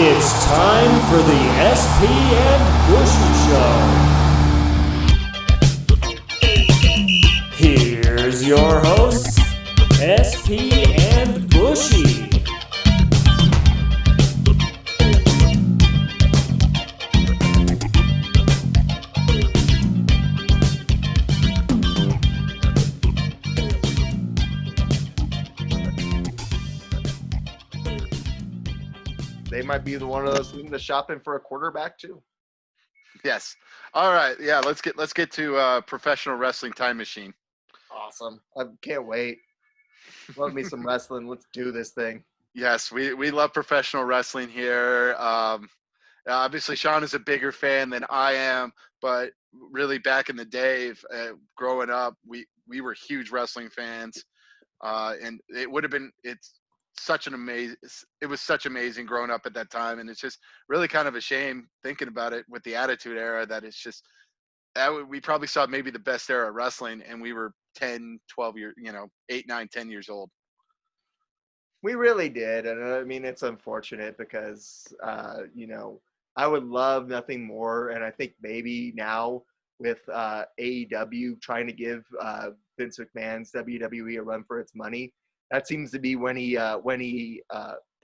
It's time for the SP and Bushy Show. Here's your hosts, SP and Bushy. They might be one of those teams that's shopping for a quarterback too. Yes. All right. Yeah. Let's get to professional wrestling time machine. Awesome. I can't wait. Love me some wrestling. Let's do this thing. Yes, we love professional wrestling here. Obviously, Sean is a bigger fan than I am, but really back in the day, growing up, we were huge wrestling fans, and it's such an amazing it was such amazing growing up at that time, and it's just really kind of a shame thinking about it with the Attitude Era that it's just we probably saw maybe the best era of wrestling, and we were 10, 12 years, 8, 9, 10 years old. We really did. And I mean, it's unfortunate because, I would love nothing more. And I think maybe now with AEW trying to give Vince McMahon's WWE a run for its money, that seems to be when he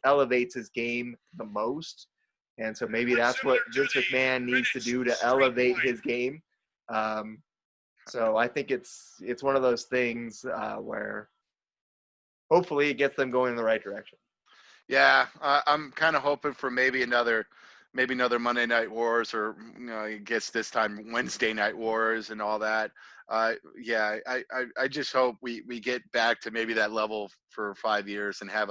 elevates his game the most. And so maybe that's what Vince McMahon needs to do to elevate his game. So I think it's one of those things where hopefully it gets them going in the right direction. Yeah, I'm kind of hoping for maybe another Monday Night Wars, or I guess this time Wednesday Night Wars and all that. Yeah, I just hope we get back to maybe that level for 5 years and have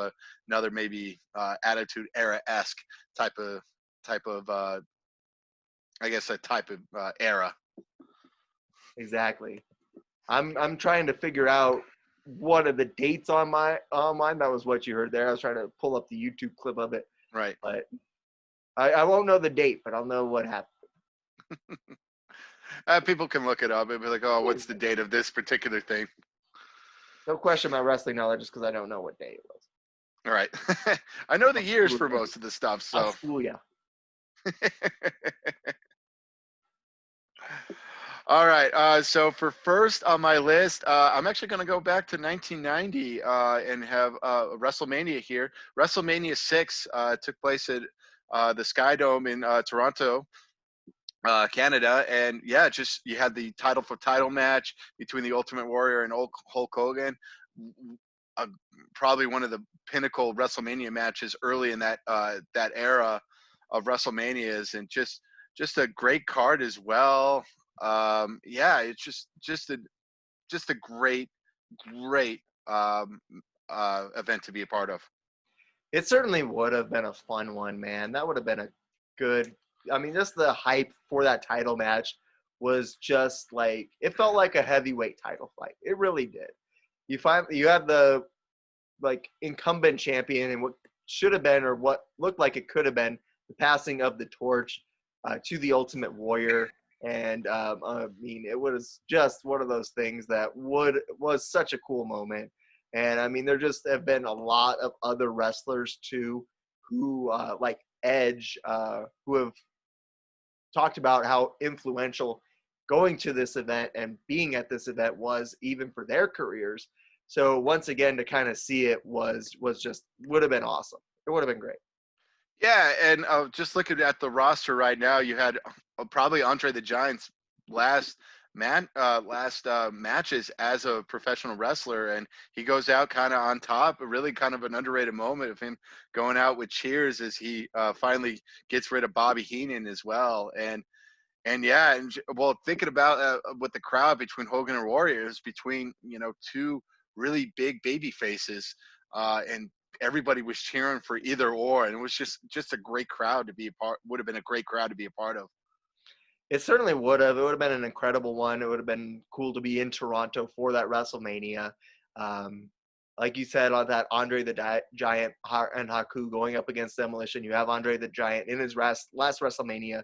another maybe Attitude Era-esque type of I guess a type of era. Exactly. I'm trying to figure out what are the dates on mine. That was what you heard there. I was trying to pull up the YouTube clip of it. Right. But I won't know the date, but I'll know what happened. People can look it up and be like, oh, what's the date of this particular thing? No question my wrestling knowledge just because I don't know what day it was. All right. I know the years for most of the stuff, so. Yeah. All right. So for first on my list, I'm actually going to go back to 1990 and have WrestleMania here. WrestleMania 6 took place at the Sky Dome in Toronto, Canada. And yeah, just you had the title for title match between the Ultimate Warrior and Hulk Hogan. Probably one of the pinnacle WrestleMania matches early in that era of WrestleManias, and just a great card as well. Yeah, it's just a great event to be a part of. It certainly would have been a fun one, man. That would have been a good. I mean, just the hype for that title match was just like it felt like a heavyweight title fight. It really did. You have the like incumbent champion and what should have been or what looked like it could have been the passing of the torch to the Ultimate Warrior. And I mean, it was just one of those things that was such a cool moment. And I mean, there just have been a lot of other wrestlers too, who like Edge, who have talked about how influential going to this event and being at this event was even for their careers. So once again, to kind of see it was just would have been awesome. It would have been great. Yeah, and just looking at the roster right now, you had probably Andre the Giant's last matches as a professional wrestler, and he goes out kind of on top. Really kind of an underrated moment of him going out with cheers as he finally gets rid of Bobby Heenan as well. And yeah, and well, thinking about with the crowd between Hogan and Warriors, between two really big baby faces, and everybody was cheering for either or, and it was just a great crowd to be a part. Would have been a great crowd to be a part of. It certainly would have. It would have been an incredible one. It would have been cool to be in Toronto for that WrestleMania. Like you said, on that Andre the Giant and Haku going up against Demolition, you have Andre the Giant in his last WrestleMania,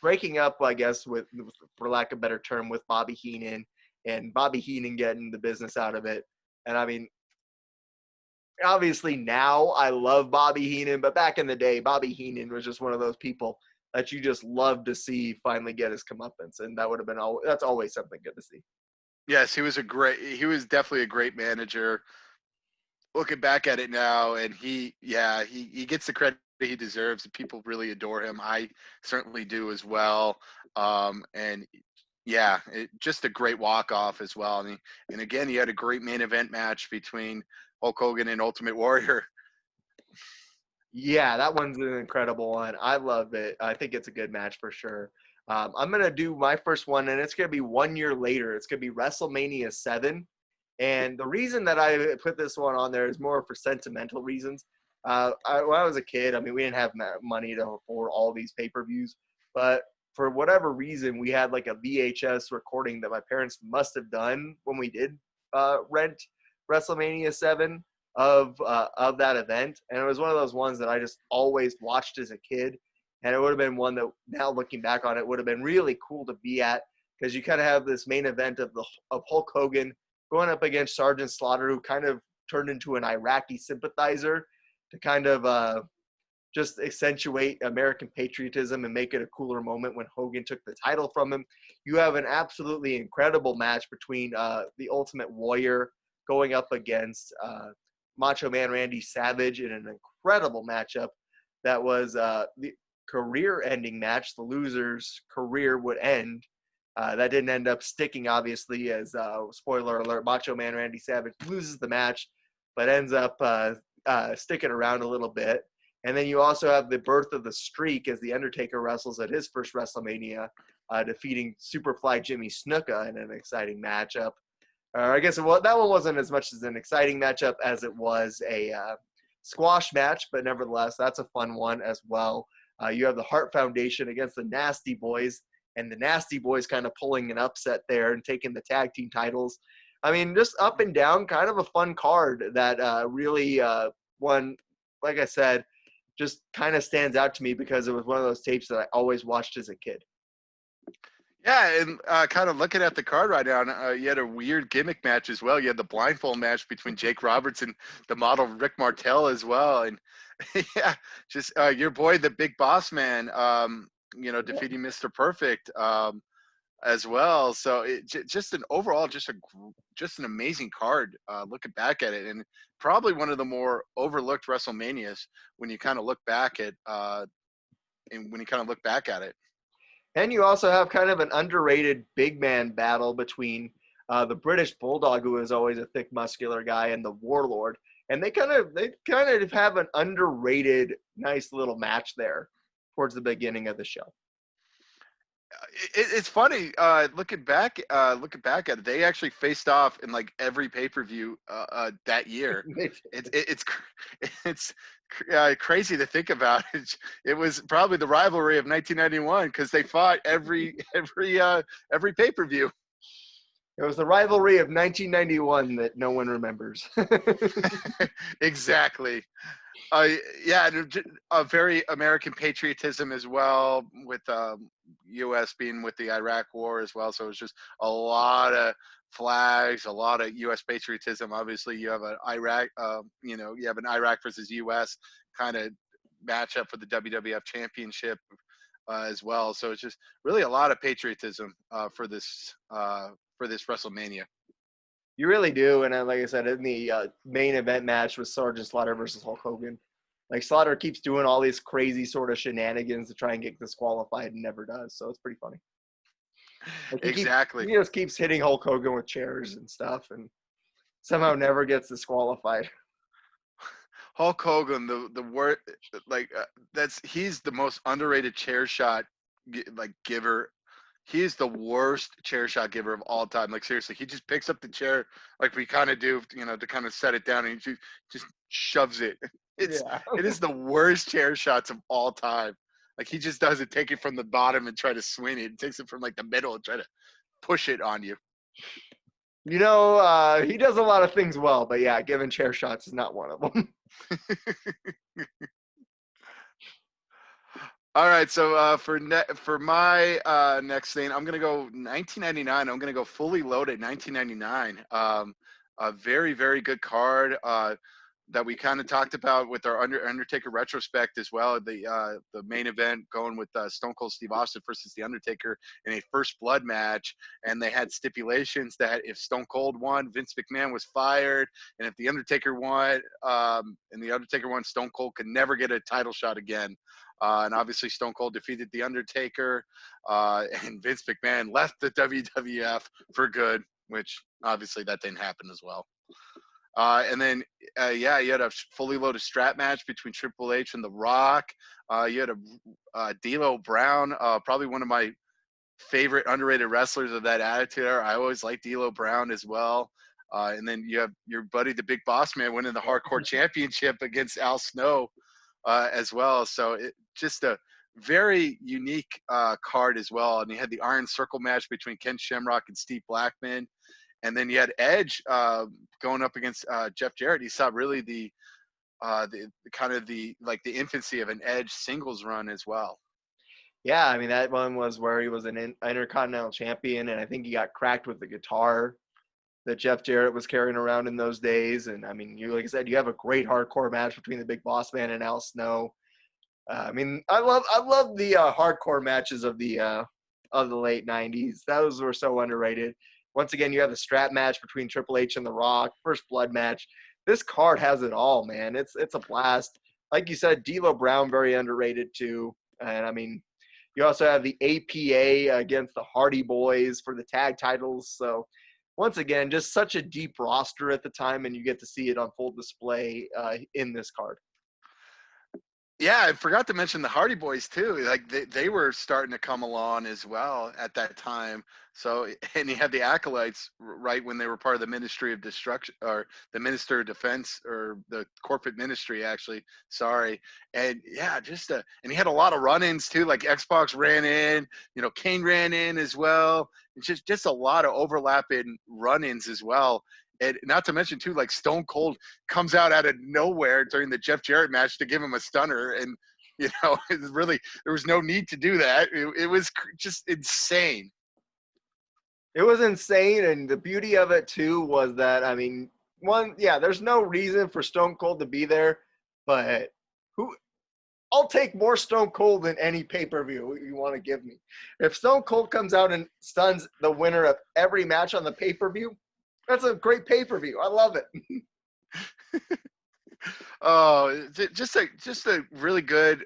breaking up, I guess, with for lack of a better term, with Bobby Heenan, and Bobby Heenan getting the business out of it. And I mean, obviously now I love Bobby Heenan, but back in the day, Bobby Heenan was just one of those people that you just love to see finally get his comeuppance, and that would have been that's always something good to see. Yes, he was definitely a great manager. Looking back at it now, and he gets the credit he deserves, and people really adore him. I certainly do as well. And yeah, just a great walk off as well. And again, he had a great main event match between Hulk Hogan and Ultimate Warrior. Yeah, that one's an incredible one. I love it. I think it's a good match for sure. I'm going to do my first one, and it's going to be 1 year later. It's going to be WrestleMania 7. And the reason that I put this one on there is more for sentimental reasons. When I was a kid, I mean, we didn't have money to afford all these pay-per-views, but for whatever reason, we had like a VHS recording that my parents must have done when we did rent WrestleMania 7 of that event, and it was one of those ones that I just always watched as a kid, and it would have been one that now looking back on it would have been really cool to be at, because you kind of have this main event of Hulk Hogan going up against Sergeant Slaughter, who kind of turned into an Iraqi sympathizer to kind of just accentuate American patriotism and make it a cooler moment when Hogan took the title from him. You have an absolutely incredible match between the Ultimate Warrior going up against Macho Man Randy Savage in an incredible matchup that was the career-ending match. The loser's career would end. That didn't end up sticking, obviously, as spoiler alert, Macho Man Randy Savage loses the match, but ends up sticking around a little bit. And then you also have the birth of the streak as The Undertaker wrestles at his first WrestleMania, defeating Superfly Jimmy Snuka in an exciting matchup. I guess that one wasn't as much as an exciting matchup as it was a squash match, but nevertheless, that's a fun one as well. You have the Hart Foundation against the Nasty Boys, and the Nasty Boys kind of pulling an upset there and taking the tag team titles. I mean, just up and down, kind of a fun card that really one, like I said, just kind of stands out to me because it was one of those tapes that I always watched as a kid. Yeah, and kind of looking at the card right now, you had a weird gimmick match as well. You had the blindfold match between Jake Roberts and the model Rick Martel as well. And yeah, just your boy, the Big Boss Man, defeating Mr. Perfect as well. So just an overall, just an amazing card looking back at it. And probably one of the more overlooked WrestleManias when you kind of look back at it. And you also have kind of an underrated big man battle between the British Bulldog, who is always a thick, muscular guy, and the Warlord. And they kind of have an underrated, nice little match there towards the beginning of the show. It's funny looking back at it. They actually faced off in like every pay-per-view that year. It's crazy to think about. It was probably the rivalry of 1991 because they fought every pay-per-view. It was the rivalry of 1991 that no one remembers. Exactly. Yeah, a very American patriotism as well, with U.S. being with the Iraq War as well. So it was just a lot of flags, a lot of U.S. patriotism. Obviously, you have an Iraq, you have an Iraq versus U.S. kind of matchup for the WWF Championship as well. So it's just really a lot of patriotism for this WrestleMania. You really do, and like I said, in the main event match with Sergeant Slaughter versus Hulk Hogan, like Slaughter keeps doing all these crazy sort of shenanigans to try and get disqualified and never does. So it's pretty funny. Like Exactly. He just keeps hitting Hulk Hogan with chairs and stuff, and somehow never gets disqualified. Hulk Hogan, the word, he's the most underrated chair shot giver. He is the worst chair shot giver of all time. Like seriously, he just picks up the chair like we kind of do, to kind of set it down, and he just shoves it. It is the worst chair shots of all time. Like he just doesn't take it from the bottom and try to swing it. He takes it from like the middle and try to push it on you. He does a lot of things well, but yeah, giving chair shots is not one of them. All right, so for my next thing, I'm gonna go 1999. I'm gonna go fully loaded 1999. A very, very good card. that we kind of talked about with our Undertaker retrospect as well. The main event going with Stone Cold Steve Austin versus the Undertaker in a first blood match, and they had stipulations that if Stone Cold won, Vince McMahon was fired, and if the Undertaker won, Stone Cold could never get a title shot again. And obviously, Stone Cold defeated the Undertaker, and Vince McMahon left the WWF for good, which obviously that didn't happen as well. And then, you had a fully loaded strap match between Triple H and The Rock. You had a D'Lo Brown, probably one of my favorite underrated wrestlers of that Attitude Era. I always liked D'Lo Brown as well. And then you have your buddy, the Big Boss Man, winning the Hardcore Championship against Al Snow as well. So just a very unique card as well. And you had the Iron Circle match between Ken Shamrock and Steve Blackman. And then you had Edge going up against Jeff Jarrett. You saw really the kind of the infancy of an Edge singles run as well. Yeah, I mean, that one was where he was an Intercontinental Champion, and I think he got cracked with the guitar that Jeff Jarrett was carrying around in those days. And I mean, like I said, you have a great hardcore match between the Big Boss Man and Al Snow. I mean, I love the hardcore matches of the late '90s. Those were so underrated. Once again, you have the strap match between Triple H and The Rock, first blood match. This card has it all, man. It's a blast. Like you said, D'Lo Brown, very underrated too. And I mean, you also have the APA against the Hardy Boys for the tag titles. So once again, just such a deep roster at the time, and you get to see it on full display in this card. Yeah, I forgot to mention the Hardy Boys too. Like they were starting to come along as well at that time. So, and you had the Acolytes right when they were part of the Ministry of Destruction, or the Minister of Defense, or the corporate ministry actually. Sorry. And yeah, and he had a lot of run-ins too. Like Xbox ran in, Kane ran in as well. It's just a lot of overlapping run-ins as well. And not to mention, too, like Stone Cold comes out of nowhere during the Jeff Jarrett match to give him a stunner. And, it's really, there was no need to do that. It was just insane. It was insane. And the beauty of it, too, was that, I mean, there's no reason for Stone Cold to be there. But I'll take more Stone Cold than any pay-per-view you want to give me. If Stone Cold comes out and stuns the winner of every match on the pay-per-view, that's a great pay-per-view. I love it. Oh, just a really good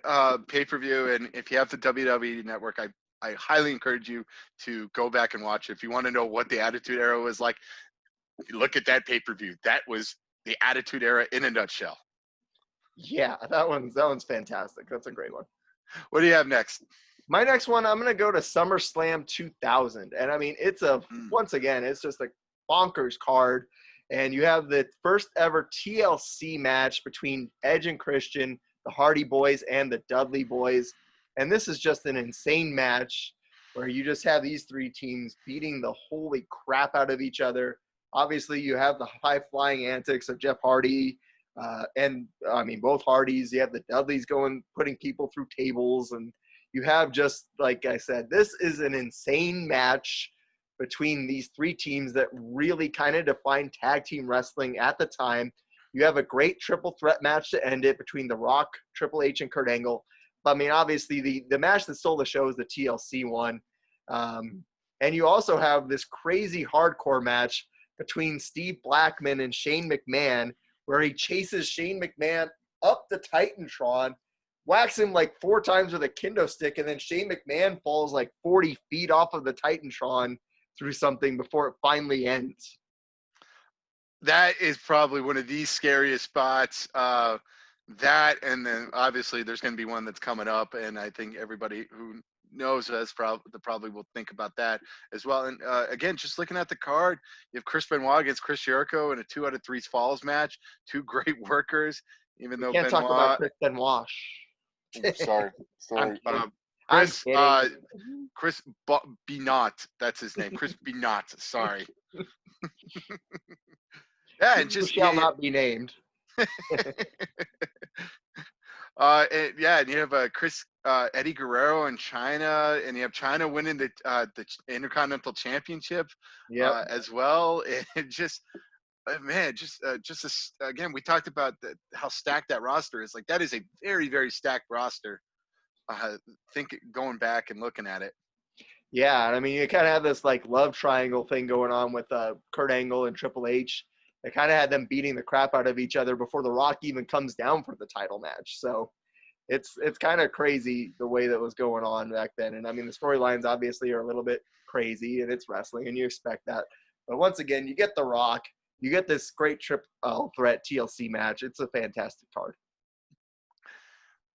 pay-per-view. And if you have the WWE Network, I highly encourage you to go back and watch it. If you want to know what the Attitude Era was like, look at that pay-per-view. That was the Attitude Era in a nutshell. Yeah, that one's fantastic. That's a great one. What do you have next? My next one, I'm going to go to SummerSlam 2000. And I mean, once again, it's just a bonkers card. And you have the first ever TLC match between Edge and Christian, the Hardy Boys, and the Dudley Boys. And this is just an insane match where you just have these three teams beating the holy crap out of each other. Obviously, you have the high-flying antics of Jeff Hardy, and I mean, both Hardys. You have the Dudleys putting people through tables, and you have, just like I said, this is an insane match between these three teams that really kind of defined tag team wrestling at the time. You have a great triple threat match to end it between The Rock, Triple H, and Kurt Angle. I mean, obviously, the match that stole the show is the TLC one. And you also have this crazy hardcore match between Steve Blackman and Shane McMahon, where he chases Shane McMahon up the Titantron, whacks him like 4 times with a kendo stick, and then Shane McMahon falls like 40 feet off of the Titantron through something before it finally ends. That is probably one of the scariest spots. That, and then obviously there's going to be one that's coming up, and I think everybody who knows us probably will think about that as well. And again, just looking at the card, you have Chris Benoit against Chris Jericho in a 2 out of 3 falls match. 2 great workers, even though Can't talk about Chris Benoit. Sorry. Chris Binot, that's his name. Chris Binot. Sorry. Yeah, and just shall not be named. and you have Eddie Guerrero in China, and you have China winning the Intercontinental Championship as well. And just man, again, we talked about how stacked that roster is. Like that is a very, very stacked roster. Think going back and looking at it. Yeah, and I mean, you kind of have this like love triangle thing going on with Kurt Angle and Triple H. They kind of had them beating the crap out of each other before The Rock even comes down for the title match. So it's kind of crazy the way that was going on back then. And I mean, the storylines obviously are a little bit crazy, and it's wrestling, and you expect that. But once again, you get The Rock, you get this great triple threat TLC match. It's a fantastic card.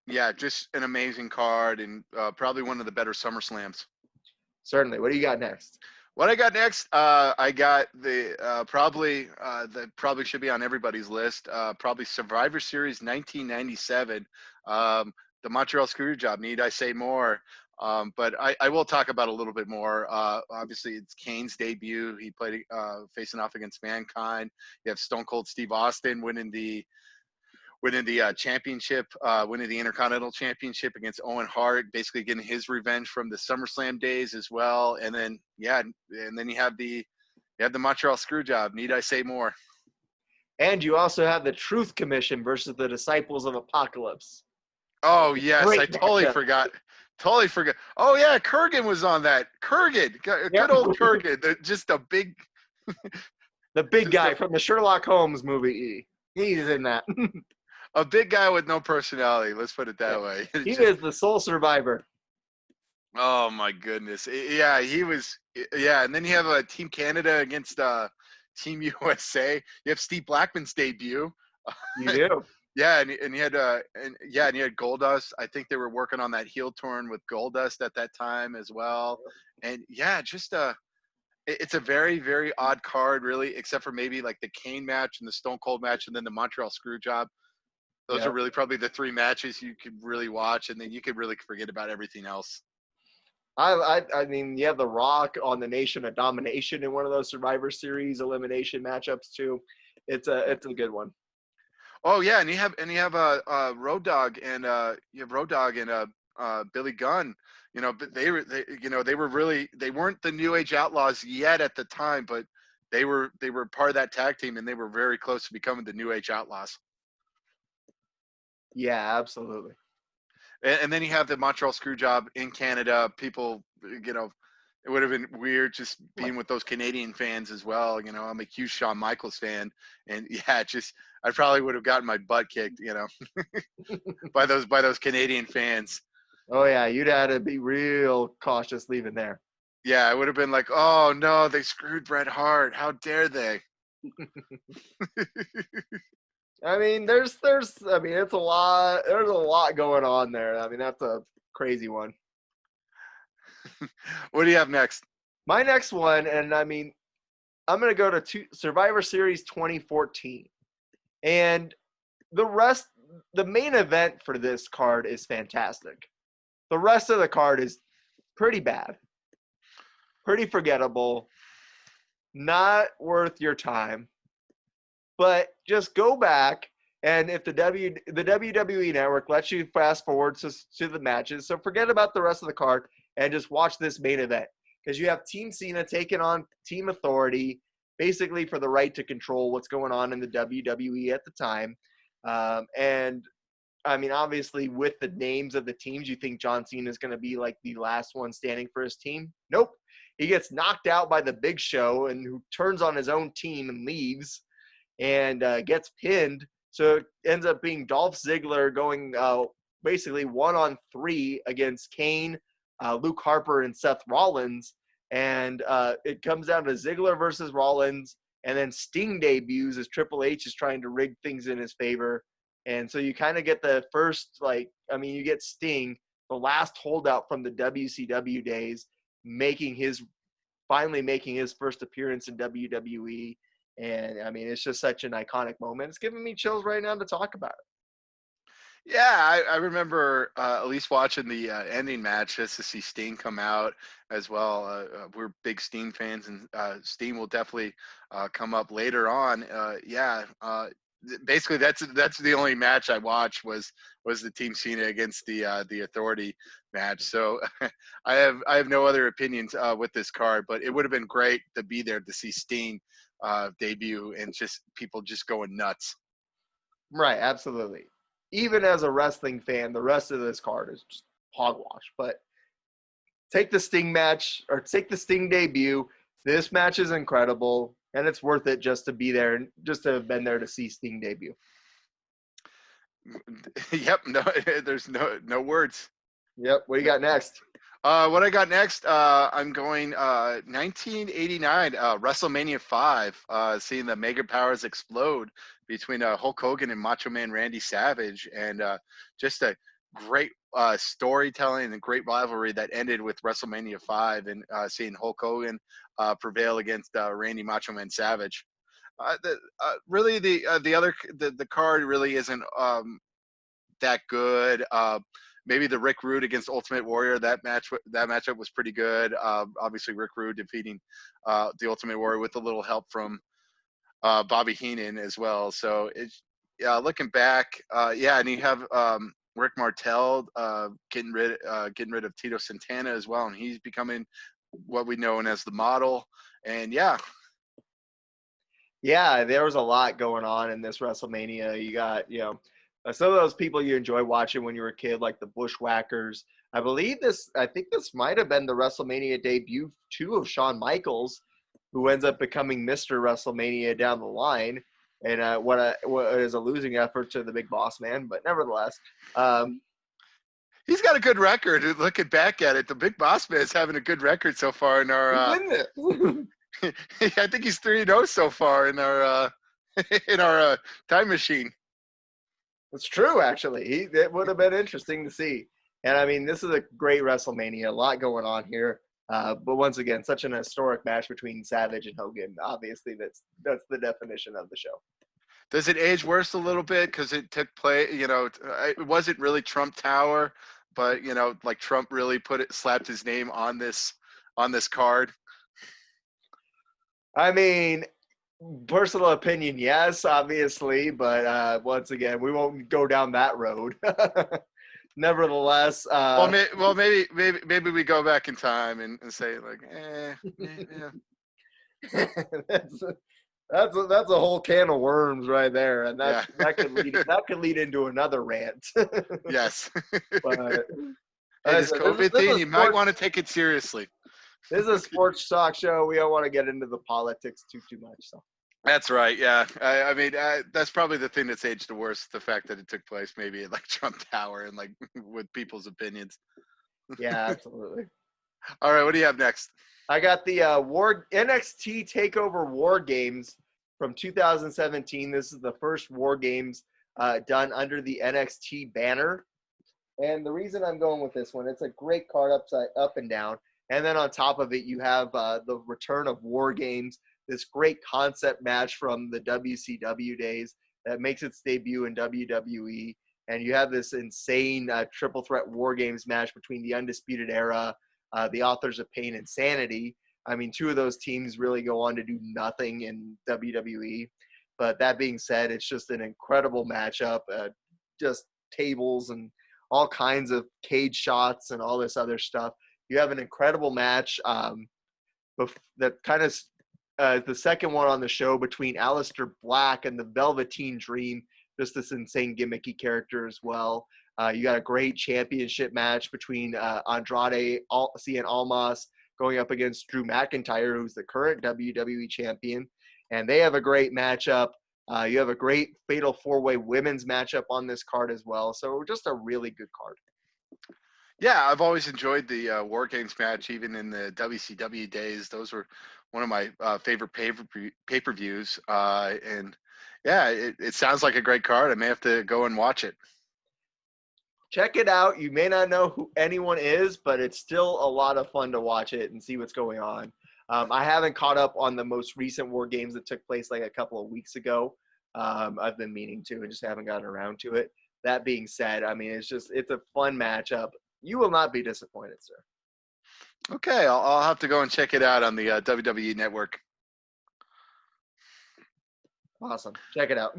Yeah, just an amazing card, and probably one of the better SummerSlams. Certainly. What do you got next? What I got next, I got the that probably should be on everybody's list. Probably Survivor Series 1997. The Montreal Screwjob. Need I say more? But I will talk about a little bit more. Obviously, it's Kane's debut. He played facing off against Mankind. You have Stone Cold Steve Austin winning the championship, winning the Intercontinental Championship against Owen Hart, basically getting his revenge from the SummerSlam days as well. And then you have the Montreal Screwjob. Need I say more? And you also have the Truth Commission versus the Disciples of Apocalypse. Oh yes, Great I totally matchup. forgot. Totally forgot. Oh yeah, Kurgan was on that. Kurgan, good old Kurgan. The big guy from the Sherlock Holmes movie. He's in that. A big guy with no personality. Let's put it that way. He is the sole survivor. Oh my goodness. Yeah, he was. Yeah, and then you have Team Canada against Team USA. You have Steve Blackman's debut. You do. Yeah, and you had Goldust. I think they were working on that heel turn with Goldust at that time as well. And yeah, just it's a very, very odd card, really, except for maybe like the Kane match and the Stone Cold match, and then the Montreal Screwjob. Those are really probably the three matches you could really watch, and then you could really forget about everything else. I mean, you have The Rock on the Nation of Domination in one of those Survivor Series elimination matchups too. It's a good one. Oh yeah, and you have Road Dogg and Billy Gunn. You know, but they weren't the New Age Outlaws yet at the time, but they were part of that tag team, and they were very close to becoming the New Age Outlaws. Yeah, absolutely. And then you have the Montreal Screwjob in Canada. People, it would have been weird just being with those Canadian fans as well. You know, I'm a huge Shawn Michaels fan, and yeah, I probably would have gotten my butt kicked, by those Canadian fans. Oh yeah, you'd have to be real cautious leaving there. Yeah, I would have been like, oh no, they screwed Bret Hart. How dare they? I mean, there's it's a lot. There's a lot going on there. I mean, that's a crazy one. What do you have next? My next one, and I mean, I'm going to go to Survivor Series 2014. And the main event for this card is fantastic. The rest of the card is pretty bad, pretty forgettable, not worth your time. But just go back, and if the WWE Network lets you fast forward to the matches, so forget about the rest of the card and just watch this main event. Because you have Team Cena taking on Team Authority, basically for the right to control what's going on in the WWE at the time. And, I mean, obviously, with the names of the teams, you think John Cena is going to be like the last one standing for his team? Nope. He gets knocked out by the Big Show and who turns on his own team and leaves. And gets pinned. So it ends up being Dolph Ziggler going basically 1-on-3 against Kane, Luke Harper, and Seth Rollins. And it comes down to Ziggler versus Rollins. And then Sting debuts as Triple H is trying to rig things in his favor. And so you kind of get the first, you get Sting, the last holdout from the WCW days, finally making his first appearance in WWE. And, I mean, it's just such an iconic moment. It's giving me chills right now to talk about it. Yeah, I remember at least watching the ending match just to see Sting come out as well. We're big Sting fans, and Sting will definitely come up later on. Basically, that's the only match I watched was the Team Cena against the Authority match. So I have no other opinions with this card, but it would have been great to be there to see Sting debut, and just people just going nuts. Right, absolutely. Even as a wrestling fan, the rest of this card is just hogwash. But take the Sting match or take the Sting debut. This match is incredible, and it's worth it just to be there, just to have been there to see Sting debut. Yep, no, there's no words. Yep. What do you got next? What I got next, I'm going 1989, WrestleMania 5, seeing the Mega Powers explode between Hulk Hogan and Macho Man Randy Savage, and just a great storytelling and a great rivalry that ended with WrestleMania 5, and seeing Hulk Hogan prevail against Randy Macho Man Savage. Really, the card really isn't that good. Maybe the Rick Rude against Ultimate Warrior, that matchup was pretty good. Obviously, Rick Rude defeating the Ultimate Warrior with a little help from Bobby Heenan as well. So it's looking back, and you have Rick Martel getting rid of Tito Santana as well, and he's becoming what we know as the Model. And yeah, there was a lot going on in this WrestleMania. You got, some of those people you enjoy watching when you were a kid, like the Bushwhackers. I think this might have been the WrestleMania debut too of Shawn Michaels, who ends up becoming Mr. WrestleMania down the line. And what is a losing effort to the Big Boss Man, but nevertheless, he's got a good record. Looking back at it, the Big Boss Man is having a good record so far in our. I think he's 3-0 so far in our time machine. It's true, actually. It would have been interesting to see. And I mean, this is a great WrestleMania. A lot going on here. But once again, such an historic match between Savage and Hogan. Obviously, that's the definition of the show. Does it age worse a little bit because it took place? It wasn't really Trump Tower, but like Trump really slapped his name on this card. I mean, personal opinion, yes, obviously, but once again, we won't go down that road. Nevertheless, maybe we go back in time and say like, yeah. That's a whole can of worms right there, and that could lead into another rant. Yes. But this COVID thing, you might want to take it seriously. This is a sports talk show. We don't want to get into the politics too much. So. That's right. Yeah. I mean, that's probably the thing that's aged the worst. The fact that it took place maybe at like Trump Tower and like with people's opinions. Yeah, absolutely. All right. What do you have next? I got the NXT TakeOver War Games from 2017. This is the first War Games done under the NXT banner. And the reason I'm going with this one, it's a great card up and down. And then on top of it, you have the return of War Games, this great concept match from the WCW days that makes its debut in WWE. And you have this insane triple threat War Games match between the Undisputed Era, the Authors of Pain, and Sanity. I mean, two of those teams really go on to do nothing in WWE. But that being said, it's just an incredible matchup, just tables and all kinds of cage shots and all this other stuff. You have an incredible match that kind of the second one on the show between Aleister Black and the Velveteen Dream, just this insane gimmicky character as well. You got a great championship match between Andrade Cien Almas going up against Drew McIntyre, who's the current WWE champion. And they have a great matchup. You have a great Fatal 4-Way women's matchup on this card as well. So just a really good card. Yeah, I've always enjoyed the War Games match, even in the WCW days. Those were one of my favorite pay-per-views. And yeah, it sounds like a great card. I may have to go and watch it. Check it out. You may not know who anyone is, but it's still a lot of fun to watch it and see what's going on. I haven't caught up on the most recent War Games that took place like a couple of weeks ago. I've been meaning to and just haven't gotten around to it. That being said, I mean, it's a fun matchup. You will not be disappointed, sir. Okay, I'll have to go and check it out on the WWE Network. Awesome. Check it out.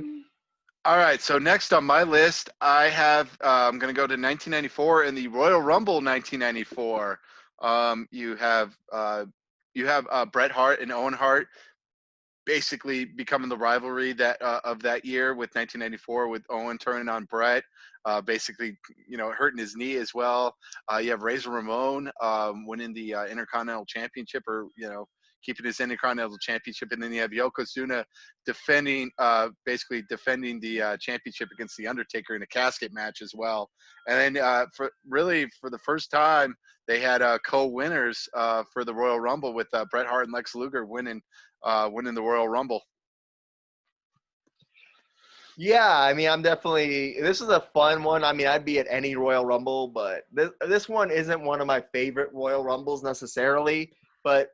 All right, so next on my list, I have I'm going to go to 1994 in the Royal Rumble 1994. You have Bret Hart and Owen Hart basically becoming the rivalry that of that year with 1994 with Owen turning on Brett, basically hurting his knee as well. You have Razor Ramon winning the Intercontinental Championship, or keeping his Intercontinental Championship, and then you have Yokozuna basically defending the championship against the Undertaker in a casket match as well. And then for the first time, they had co-winners for the Royal Rumble with Bret Hart and Lex Luger winning the Royal Rumble. Yeah, I mean, this is a fun one. I mean, I'd be at any Royal Rumble, but this one isn't one of my favorite Royal Rumbles necessarily, but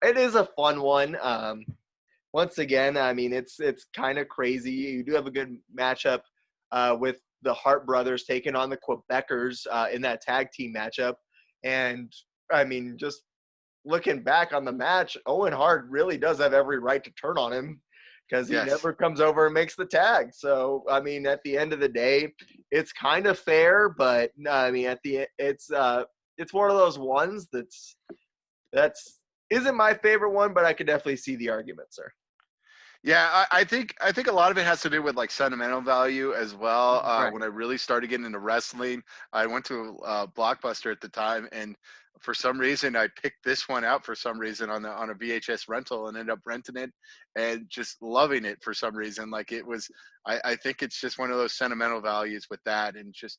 it is a fun one. Once again, I mean, it's kind of crazy. You do have a good matchup with the Hart brothers taking on the Quebecers in that tag team matchup. And I mean, just looking back on the match, Owen Hart really does have every right to turn on him, because he never comes over and makes the tag. So, I mean, at the end of the day, it's kind of fair, but I mean, it's one of those ones that's isn't my favorite one, but I could definitely see the argument, sir. Yeah, I think a lot of it has to do with like sentimental value as well. Right. When I really started getting into wrestling, I went to Blockbuster at the time, and for some reason I picked this one out for some reason on a VHS rental, and ended up renting it and just loving it for some reason. Like it was, I think it's just one of those sentimental values with that, and just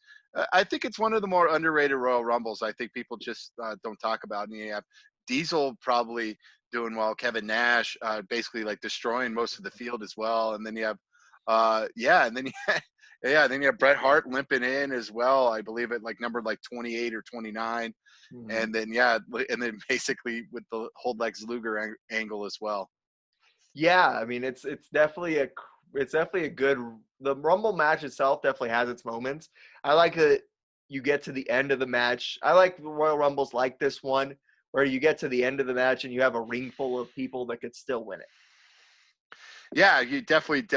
I think it's one of the more underrated Royal Rumbles. I think people just don't talk about. And you have Diesel probably doing well. Kevin Nash basically like destroying most of the field as well. And then you have, and then then you have Bret Hart limping in as well. I believe it like numbered like 28 or 29. Mm-hmm. And then basically with the whole Lex Luger angle as well. Yeah, I mean, it's definitely a good. The Rumble match itself definitely has its moments. I like that you get to the end of the match. I like the Royal Rumbles like this one, where you get to the end of the match and you have a ring full of people that could still win it. Yeah, you definitely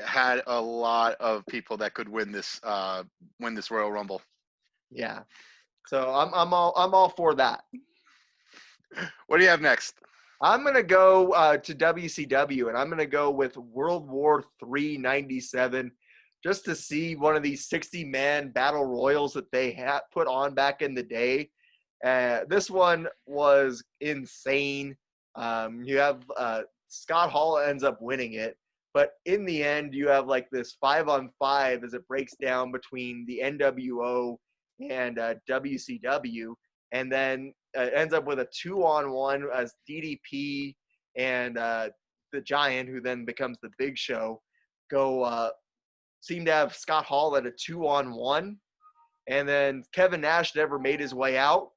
had a lot of people that could win this Royal Rumble. Yeah, so I'm all for that. What do you have next? I'm gonna go to WCW, and I'm gonna go with World War III '97, just to see one of these 60-man battle royals that they had put on back in the day. This one was insane. You have Scott Hall ends up winning it, but in the end, you have like this 5-on-5 as it breaks down between the NWO and WCW, and then ends up with a 2-on-1 as DDP and the Giant, who then becomes the Big Show, seem to have Scott Hall at a 2-on-1, and then Kevin Nash never made his way out.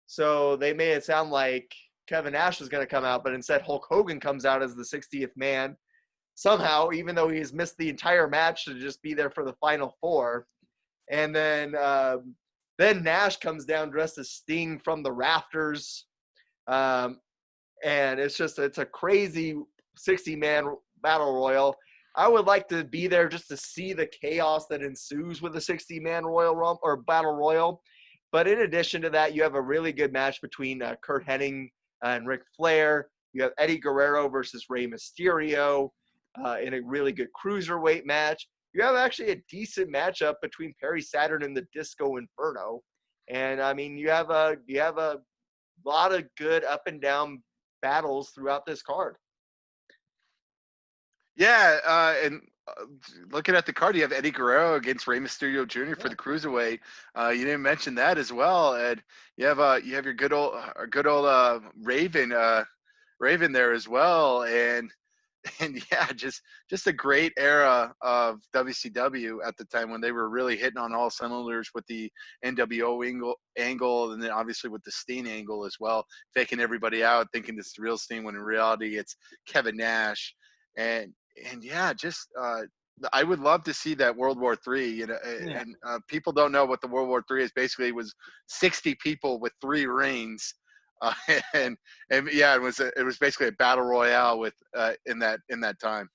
So they made it sound like Kevin Nash was going to come out, but instead Hulk Hogan comes out as the 60th man somehow, even though he's missed the entire match to just be there for the final four. And then Nash comes down dressed as Sting from the rafters. And it's a crazy 60-man battle royal. I would like to be there just to see the chaos that ensues with a 60-man battle royal. But in addition to that, you have a really good match between Kurt Hennig and Ric Flair. You have Eddie Guerrero versus Rey Mysterio in a really good cruiserweight match. You have actually a decent matchup between Perry Saturn and the Disco Inferno. And I mean, you have a lot of good up and down battles throughout this card. Yeah, and looking at the card, you have Eddie Guerrero against Rey Mysterio Jr. for the cruiserweight. You didn't mention that as well, and you have your good old Raven there as well, and yeah, just a great era of WCW at the time when they were really hitting on all cylinders with the NWO angle, and then obviously with the Steen angle as well, faking everybody out, thinking it's the real Steen when in reality it's Kevin Nash, and yeah, just I would love to see that World War III. And people don't know what the World War III is. Basically, it was 60 people with 3 rings. And yeah, it was basically a battle royale with in that time.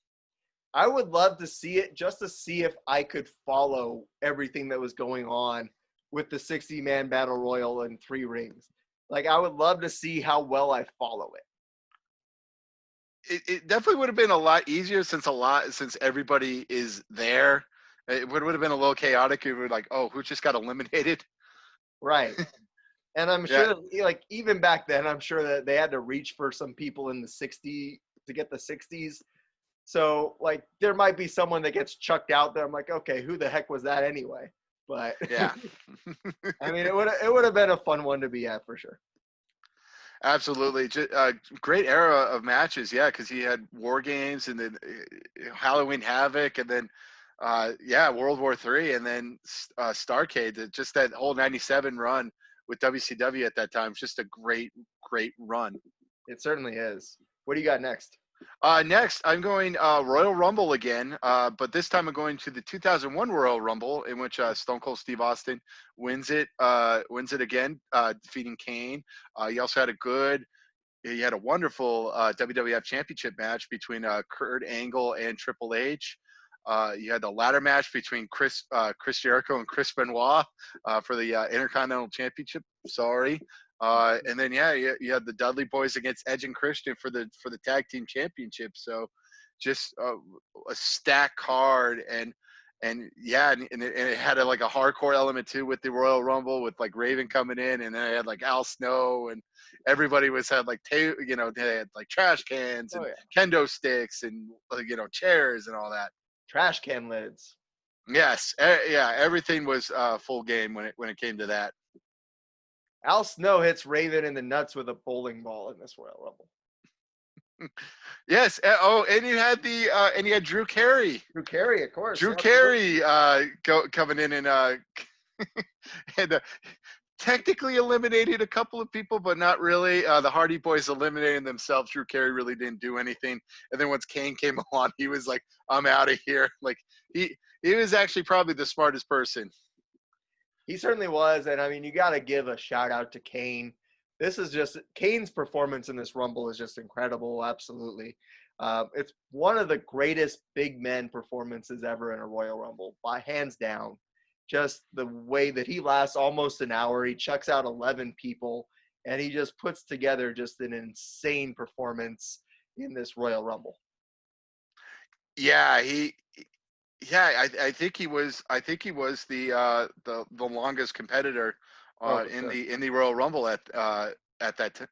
I would love to see it just to see if I could follow everything that was going on with the 60-man battle royal and 3 rings. Like, I would love to see how well I follow it. it definitely would have been a lot easier since everybody is there. It would have been a little chaotic. You were like, oh, who just got eliminated? Right. And I'm Yeah, sure that, like, even back then, I'm sure that they had to reach for some people in the 60 to get the 60s. So, like, there might be someone that gets chucked out there. I'm like, okay, who the heck was that anyway? But yeah. I mean, it would have been a fun one to be at for sure. Absolutely. Great era of matches. Yeah, because he had War Games and then Halloween Havoc and then, yeah, World War III and then Starcade. Just that whole 97 run with WCW at that time was just a great, great run. It certainly is. What do you got next? Next, I'm going Royal Rumble again, but this time I'm going to the 2001 Royal Rumble, in which Stone Cold Steve Austin wins it again, defeating Kane. He had a wonderful WWF Championship match between Kurt Angle and Triple H. You had the ladder match between Chris Jericho and Chris Benoit for the Intercontinental Championship. Sorry. And then you had the Dudley Boys against Edge and Christian for the tag team championship. So just a stacked card and it had like a hardcore element too with the Royal Rumble with like Raven coming in, and then I had like Al Snow, and everybody had like they had like trash cans and kendo sticks and chairs and all that. Trash can lids. Yes, yeah, everything was full game when it came to that. Al Snow hits Raven in the nuts with a bowling ball in this Royal Rumble. Yes. And you had Drew Carey. Drew Carey, of course. Drew Carey coming in and and technically eliminated a couple of people, but not really. The Hardy Boys eliminating themselves. Drew Carey really didn't do anything. And then once Kane came on, he was like, "I'm out of here." Like he was actually probably the smartest person. He certainly was, and I mean, you got to give a shout out to Kane. This is just Kane's performance in this Rumble is just incredible. Absolutely, it's one of the greatest big men performances ever in a Royal Rumble, by hands down. Just the way that he lasts almost an hour, he chucks out 11 people, and he just puts together just an insane performance in this Royal Rumble. Yeah, I think he was the longest competitor in the Royal Rumble at that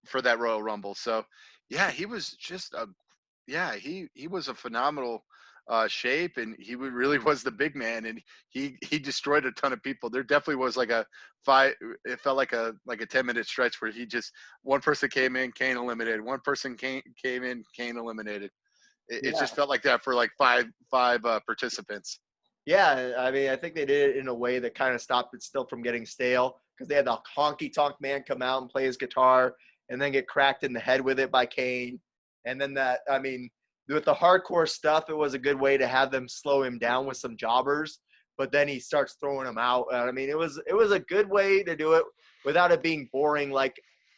for that Royal Rumble. So yeah, he was just he was a phenomenal shape, and he really was the big man, and he destroyed a ton of people. There definitely was like it felt like a 10-minute stretch where he just one person came in, Kane eliminated, one person came in, Kane eliminated. It just felt like that for like five participants. Yeah, I mean, I think they did it in a way that kind of stopped it still from getting stale, because they had the honky tonk man come out and play his guitar and then get cracked in the head with it by Kane. And then with the hardcore stuff, it was a good way to have them slow him down with some jobbers, but then he starts throwing them out. I mean, it was a good way to do it without it being boring. Like,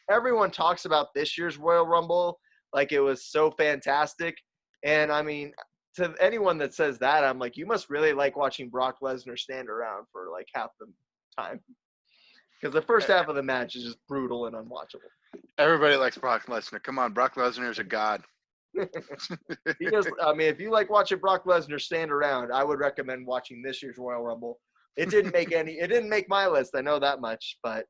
everyone talks about this year's Royal Rumble like it was so fantastic. And I mean, to anyone that says that, I'm like, you must really like watching Brock Lesnar stand around for like half the time, because the first half of the match is just brutal and unwatchable. Everybody likes Brock Lesnar. Come on, Brock Lesnar is a god. I mean, if you like watching Brock Lesnar stand around, I would recommend watching this year's Royal Rumble. It didn't make my list, I know that much, but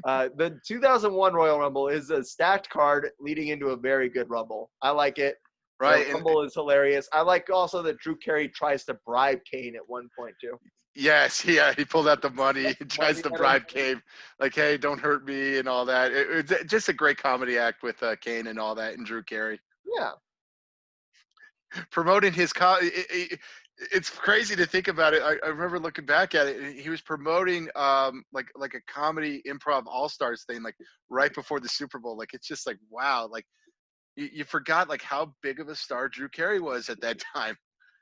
the 2001 Royal Rumble is a stacked card leading into a very good Rumble. I like it. Right. The Rumble is hilarious. I like also that Drew Carey tries to bribe Kane at one point too. Yes, yeah, he pulled out the money. He tries to bribe Kane, like, "Hey, don't hurt me," and all that. It's just a great comedy act with Kane and all that, and Drew Carey. Yeah. Promoting his it's crazy to think about it. I remember looking back at it, and he was promoting like a comedy improv all-stars thing, like right before the Super Bowl. Like, it's just like, wow, like you forgot like how big of a star Drew Carey was at that time.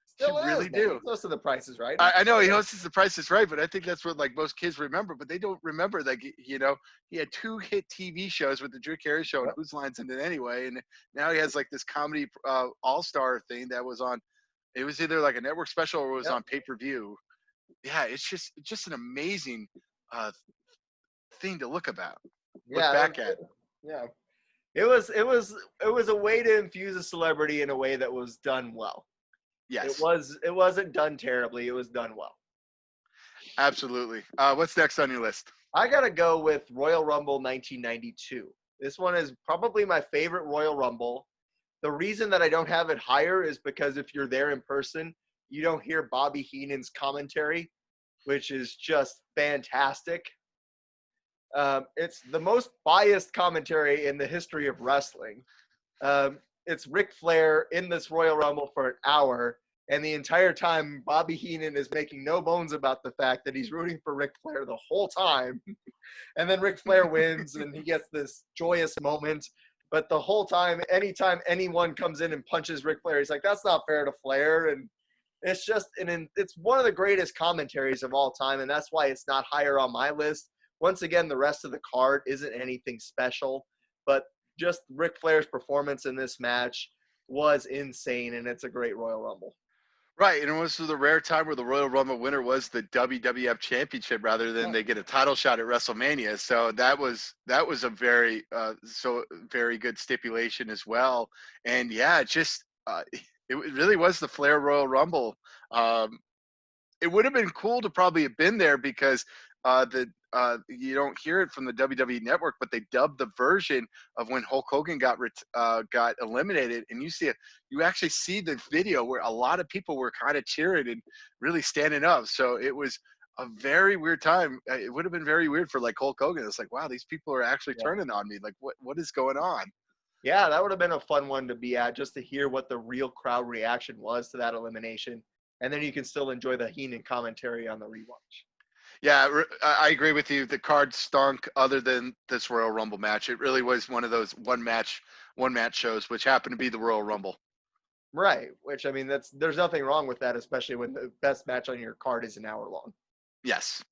Still you really do. Most of the prices, right? I know he hosts The Price is Right, but I think that's what like most kids remember, but they don't remember that he had 2 hit TV shows with the Drew Carey Show and Whose Lines in It Anyway, and now he has like this comedy all-star thing that was on. It was either like a network special or it was on pay-per-view. Yeah, it's just an amazing thing to look back at. Yeah. It was a way to infuse a celebrity in a way that was done well. Yes, It wasn't done terribly. It was done well. absolutely. What's next on your list? I gotta go with Royal Rumble 1992. This one is probably my favorite Royal Rumble. The reason that I don't have it higher is because if you're there in person, you don't hear Bobby Heenan's commentary, which is just fantastic. It's the most biased commentary in the history of wrestling. It's Ric Flair in this Royal Rumble for an hour, and the entire time Bobby Heenan is making no bones about the fact that he's rooting for Ric Flair the whole time. And then Ric Flair wins, and he gets this joyous moment. But the whole time, anytime anyone comes in and punches Ric Flair, he's like, "That's not fair to Flair." And it's one of the greatest commentaries of all time, and that's why it's not higher on my list. Once again, the rest of the card isn't anything special, but just Ric Flair's performance in this match was insane, and it's a great Royal Rumble. Right, and it was the rare time where the Royal Rumble winner was the WWF Championship rather than they get a title shot at WrestleMania. So that was a very good stipulation as well. And yeah, it really was the Flair Royal Rumble. It would have been cool to probably have been there because you don't hear it from the WWE Network, but they dubbed the version of when Hulk Hogan got eliminated, and you actually see the video where a lot of people were kind of cheering and really standing up. So it was a very weird time. It would have been very weird for like Hulk Hogan. It's like, wow, these people are actually turning on me. Like, what is going on? Yeah, that would have been a fun one to be at, just to hear what the real crowd reaction was to that elimination. And then you can still enjoy the Heenan commentary on the rewatch. Yeah, I agree with you. The card stunk other than this Royal Rumble match. It really was one of those one match shows, which happened to be the Royal Rumble. Right, which I mean, there's nothing wrong with that, especially when the best match on your card is an hour long. Yes.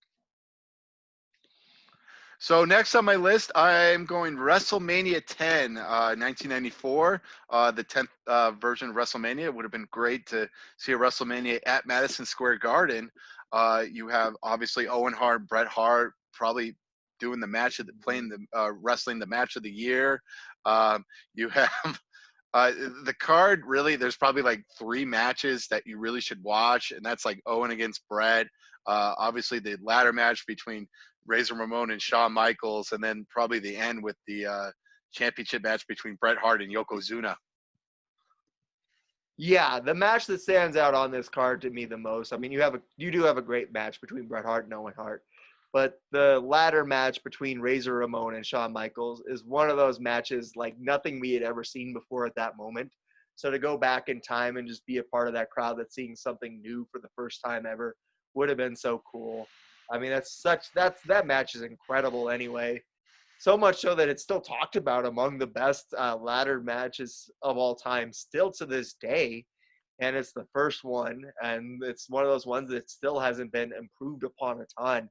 So next on my list, I'm going WrestleMania 10, 1994, the 10th version of WrestleMania. It would have been great to see a WrestleMania at Madison Square Garden. You have obviously Owen Hart, Bret Hart, probably doing the match of wrestling the match of the year. You have the card. Really, there's probably like 3 matches that you really should watch, and that's like Owen against Bret. Obviously, the ladder match between Razor Ramon and Shawn Michaels, and then probably the end with the championship match between Bret Hart and Yokozuna. Yeah, the match that stands out on this card to me the most. I mean, you do have a great match between Bret Hart and Owen Hart, but the ladder match between Razor Ramon and Shawn Michaels is one of those matches like nothing we had ever seen before at that moment. So to go back in time and just be a part of that crowd that's seeing something new for the first time ever would have been so cool. I mean, that match is incredible anyway. So much so that it's still talked about among the best ladder matches of all time, still to this day. And it's the first one, and it's one of those ones that still hasn't been improved upon a ton.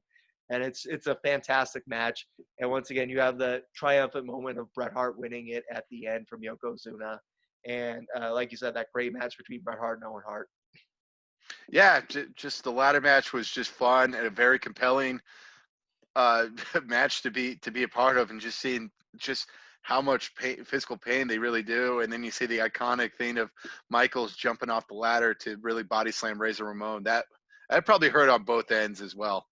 And it's a fantastic match. And once again, you have the triumphant moment of Bret Hart winning it at the end from Yokozuna. And like you said, that great match between Bret Hart and Owen Hart. Yeah, just the ladder match was just fun and a very compelling match to be a part of, and just seeing just how much physical pain they really do. And then you see the iconic thing of Michaels jumping off the ladder to really body slam Razor Ramon. That probably hurt on both ends as well.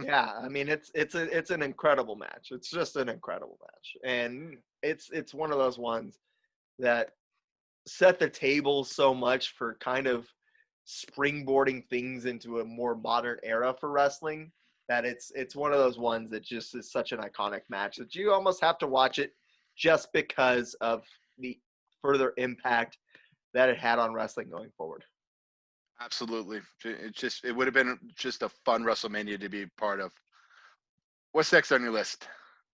Yeah, I mean it's an incredible match. It's just an incredible match, and it's one of those ones that set the table so much for kind of springboarding things into a more modern era for wrestling, that it's one of those ones that just is such an iconic match that you almost have to watch it just because of the further impact that it had on wrestling going forward. Absolutely. It would have been just a fun WrestleMania to be part of. What's next on your list?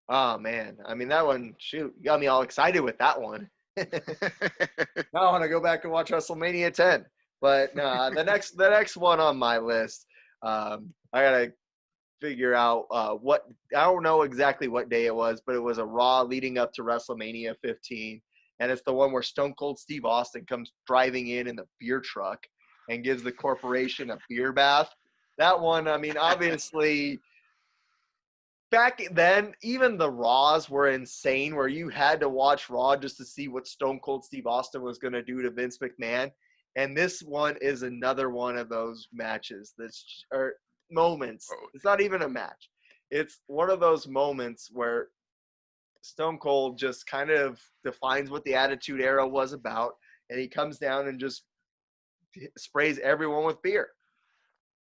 Oh man, I mean that one, shoot, you got me all excited with that one. Now I want to go back and watch WrestleMania 10. But the next one on my list, I gotta figure out what, I don't know exactly what day it was, but it was a Raw leading up to WrestleMania 15, and it's the one where Stone Cold Steve Austin comes driving in the beer truck and gives the corporation a beer bath. That one, I mean, obviously back then, even the Raws were insane, where you had to watch Raw just to see what Stone Cold Steve Austin was going to do to Vince McMahon. And this one is another one of those matches or moments. It's not even a match. It's one of those moments where Stone Cold just kind of defines what the Attitude Era was about, and he comes down and just sprays everyone with beer.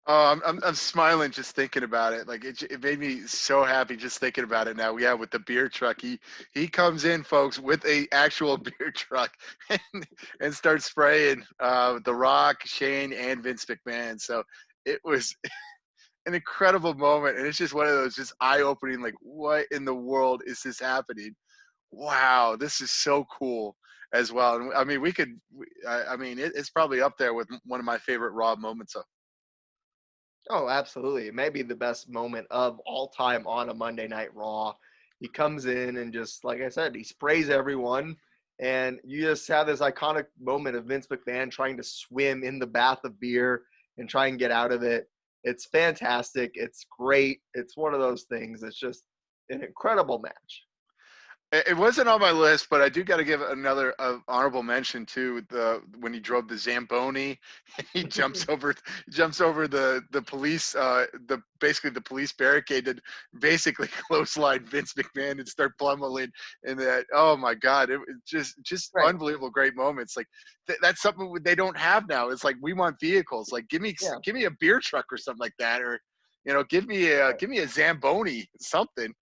Oh, I'm smiling just thinking about it. Like it made me so happy just thinking about it now. Yeah, with the beer truck, he comes in, folks, with a actual beer truck and starts spraying The Rock, Shane, and Vince McMahon. So it was an incredible moment, and it's just one of those just eye-opening. Like, what in the world is this happening? Wow, this is so cool as well. And I mean, it's probably up there with one of my favorite Raw moments. Oh, absolutely. It may be the best moment of all time on a Monday Night Raw. He comes in and just, like I said, he sprays everyone. And you just have this iconic moment of Vince McMahon trying to swim in the bath of beer and try and get out of it. It's fantastic. It's great. It's one of those things. It's just an incredible match. It wasn't on my list, but I do got to give another honorable mention to when he drove the Zamboni. He jumps over the police basically the police barricade and basically clothesline Vince McMahon and start plummeting. And that, oh my God, it was just Right. Unbelievable great moments. Like that's something they don't have now. It's like, we want vehicles. Like give me a beer truck or something like that, or give me a Zamboni, something.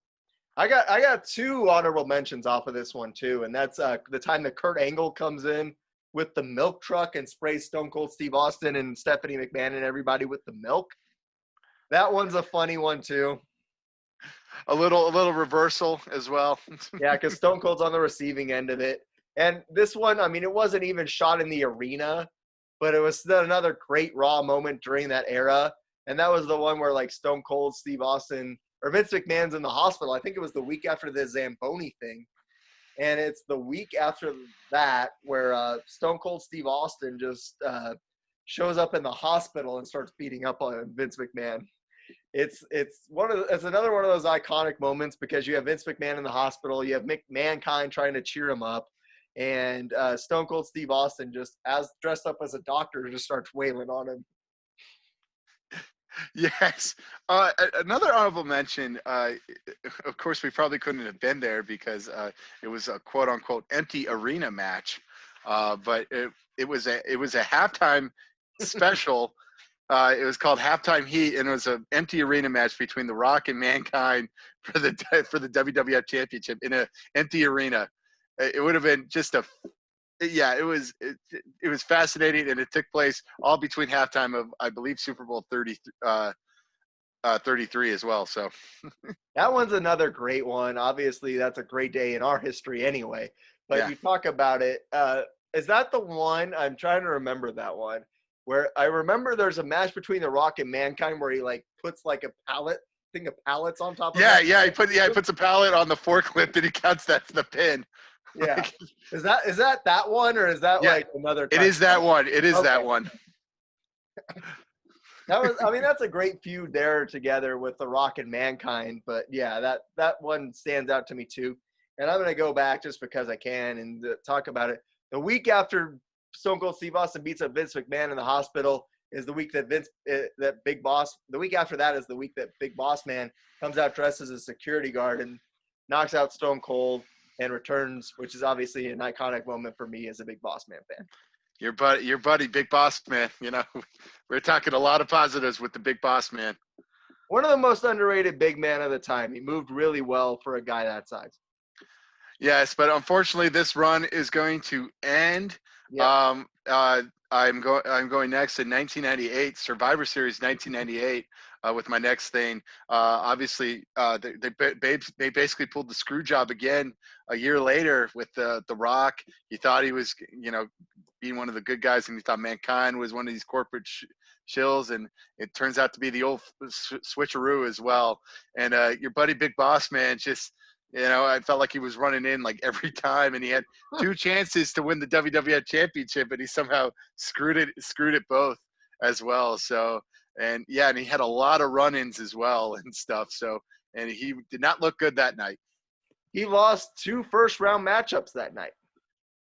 I got two honorable mentions off of this one too, and that's the time that Kurt Angle comes in with the milk truck and sprays Stone Cold Steve Austin and Stephanie McMahon and everybody with the milk. That one's a funny one too. A little reversal as well. Yeah, because Stone Cold's on the receiving end of it. And this one, I mean, it wasn't even shot in the arena, but it was another great Raw moment during that era. And that was the one where like Stone Cold Steve Austin or Vince McMahon's in the hospital. I think it was the week after the Zamboni thing. And it's the week after that where Stone Cold Steve Austin just shows up in the hospital and starts beating up on Vince McMahon. It's another one of those iconic moments because you have Vince McMahon in the hospital, you have Mankind trying to cheer him up, and Stone Cold Steve Austin just dressed up as a doctor just starts wailing on him. Yes. Another honorable mention, of course, we probably couldn't have been there because it was a quote unquote empty arena match. But it was a halftime special. It was called Halftime Heat, and it was an empty arena match between The Rock and Mankind for the WWF Championship in an empty arena. It would have been just it was fascinating, and it took place all between halftime of, I believe, Super Bowl 33 as well. So that one's another great one. Obviously, that's a great day in our history anyway. But You talk about it. Is that the one? I'm trying to remember that one. Where I remember there's a match between The Rock and Mankind where he like puts like a thing of pallets on top of it. He puts a pallet on the forklift and he counts that's the pin. Yeah. Is that one, or is that like another time? It is that one. It is that one. That's a great feud there together with The Rock and Mankind, but yeah, that one stands out to me too. And I'm going to go back just because I can and talk about it. The week after Stone Cold Steve Austin beats up Vince McMahon in the hospital is the week that the week after that is the week that Big Boss Man comes out dressed as a security guard and knocks out Stone Cold and returns, which is obviously an iconic moment for me as a Big Boss Man fan. Your buddy, Big Boss Man. We're talking a lot of positives with the Big Boss Man. One of the most underrated big men of the time. He moved really well for a guy that size. Yes, but unfortunately, this run is going to end. Yeah. I'm going next in 1998, Survivor Series 1998, with my next thing. Obviously, they basically pulled the screw job again a year later with the Rock. He thought he was, being one of the good guys, and he thought Mankind was one of these corporate shills, and it turns out to be the old switcheroo as well. And your buddy Big Boss Man just. I felt like he was running in like every time, and he had two chances to win the WWF Championship, and he somehow screwed it both as well. So, and he had a lot of run-ins as well and stuff. So and he did not look good that night. He lost 2 first-round matchups that night.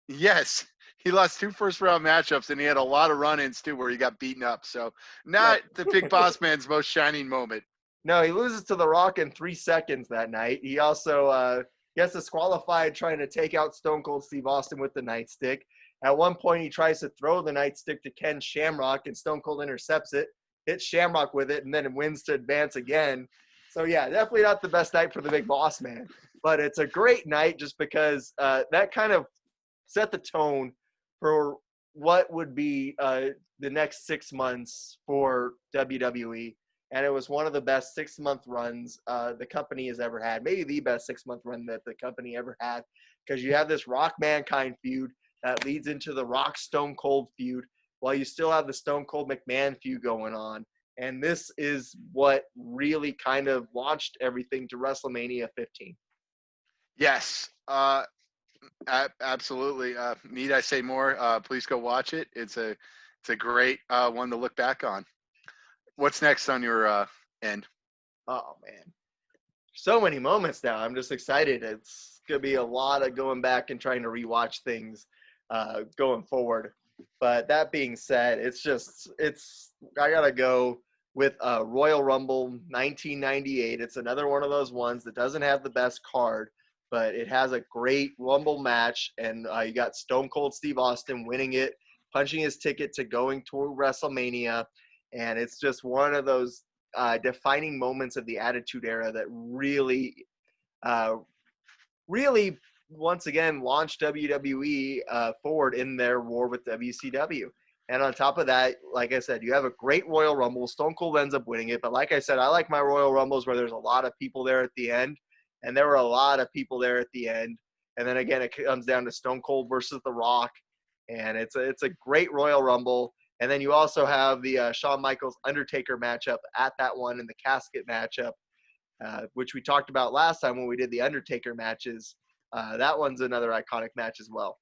Yes, he lost 2 first-round matchups, and he had a lot of run-ins too where he got beaten up. So not the Big Boss Man's most shining moment. No, he loses to The Rock in 3 seconds that night. He also gets disqualified trying to take out Stone Cold Steve Austin with the nightstick. At one point, he tries to throw the nightstick to Ken Shamrock, and Stone Cold intercepts it, hits Shamrock with it, and then wins to advance again. So, yeah, definitely not the best night for the Big Boss Man. But it's a great night just because that kind of set the tone for what would be the next 6 months for WWE. And it was one of the best 6-month runs the company has ever had. Maybe the best 6-month run that the company ever had, because you have this Rock Mankind feud that leads into the Rock Stone Cold feud, while you still have the Stone Cold McMahon feud going on. And this is what really kind of launched everything to WrestleMania 15. Yes, absolutely. Need I say more? Please go watch it. It's a great one to look back on. What's next on your end? Oh, man. So many moments now. I'm just excited. It's going to be a lot of going back and trying to rewatch things going forward. But that being said, I got to go with Royal Rumble 1998. It's another one of those ones that doesn't have the best card, but it has a great Rumble match. And you got Stone Cold Steve Austin winning it, punching his ticket to going to WrestleMania. And it's just one of those defining moments of the Attitude Era that really, really, once again, launched WWE forward in their war with WCW. And on top of that, like I said, you have a great Royal Rumble. Stone Cold ends up winning it. But like I said, I like my Royal Rumbles where there's a lot of people there at the end. And there were a lot of people there at the end. And then again, it comes down to Stone Cold versus The Rock. And it's a great Royal Rumble. And then you also have the Shawn Michaels Undertaker matchup at that one, and the casket matchup, which we talked about last time when we did the Undertaker matches. That one's another iconic match as well.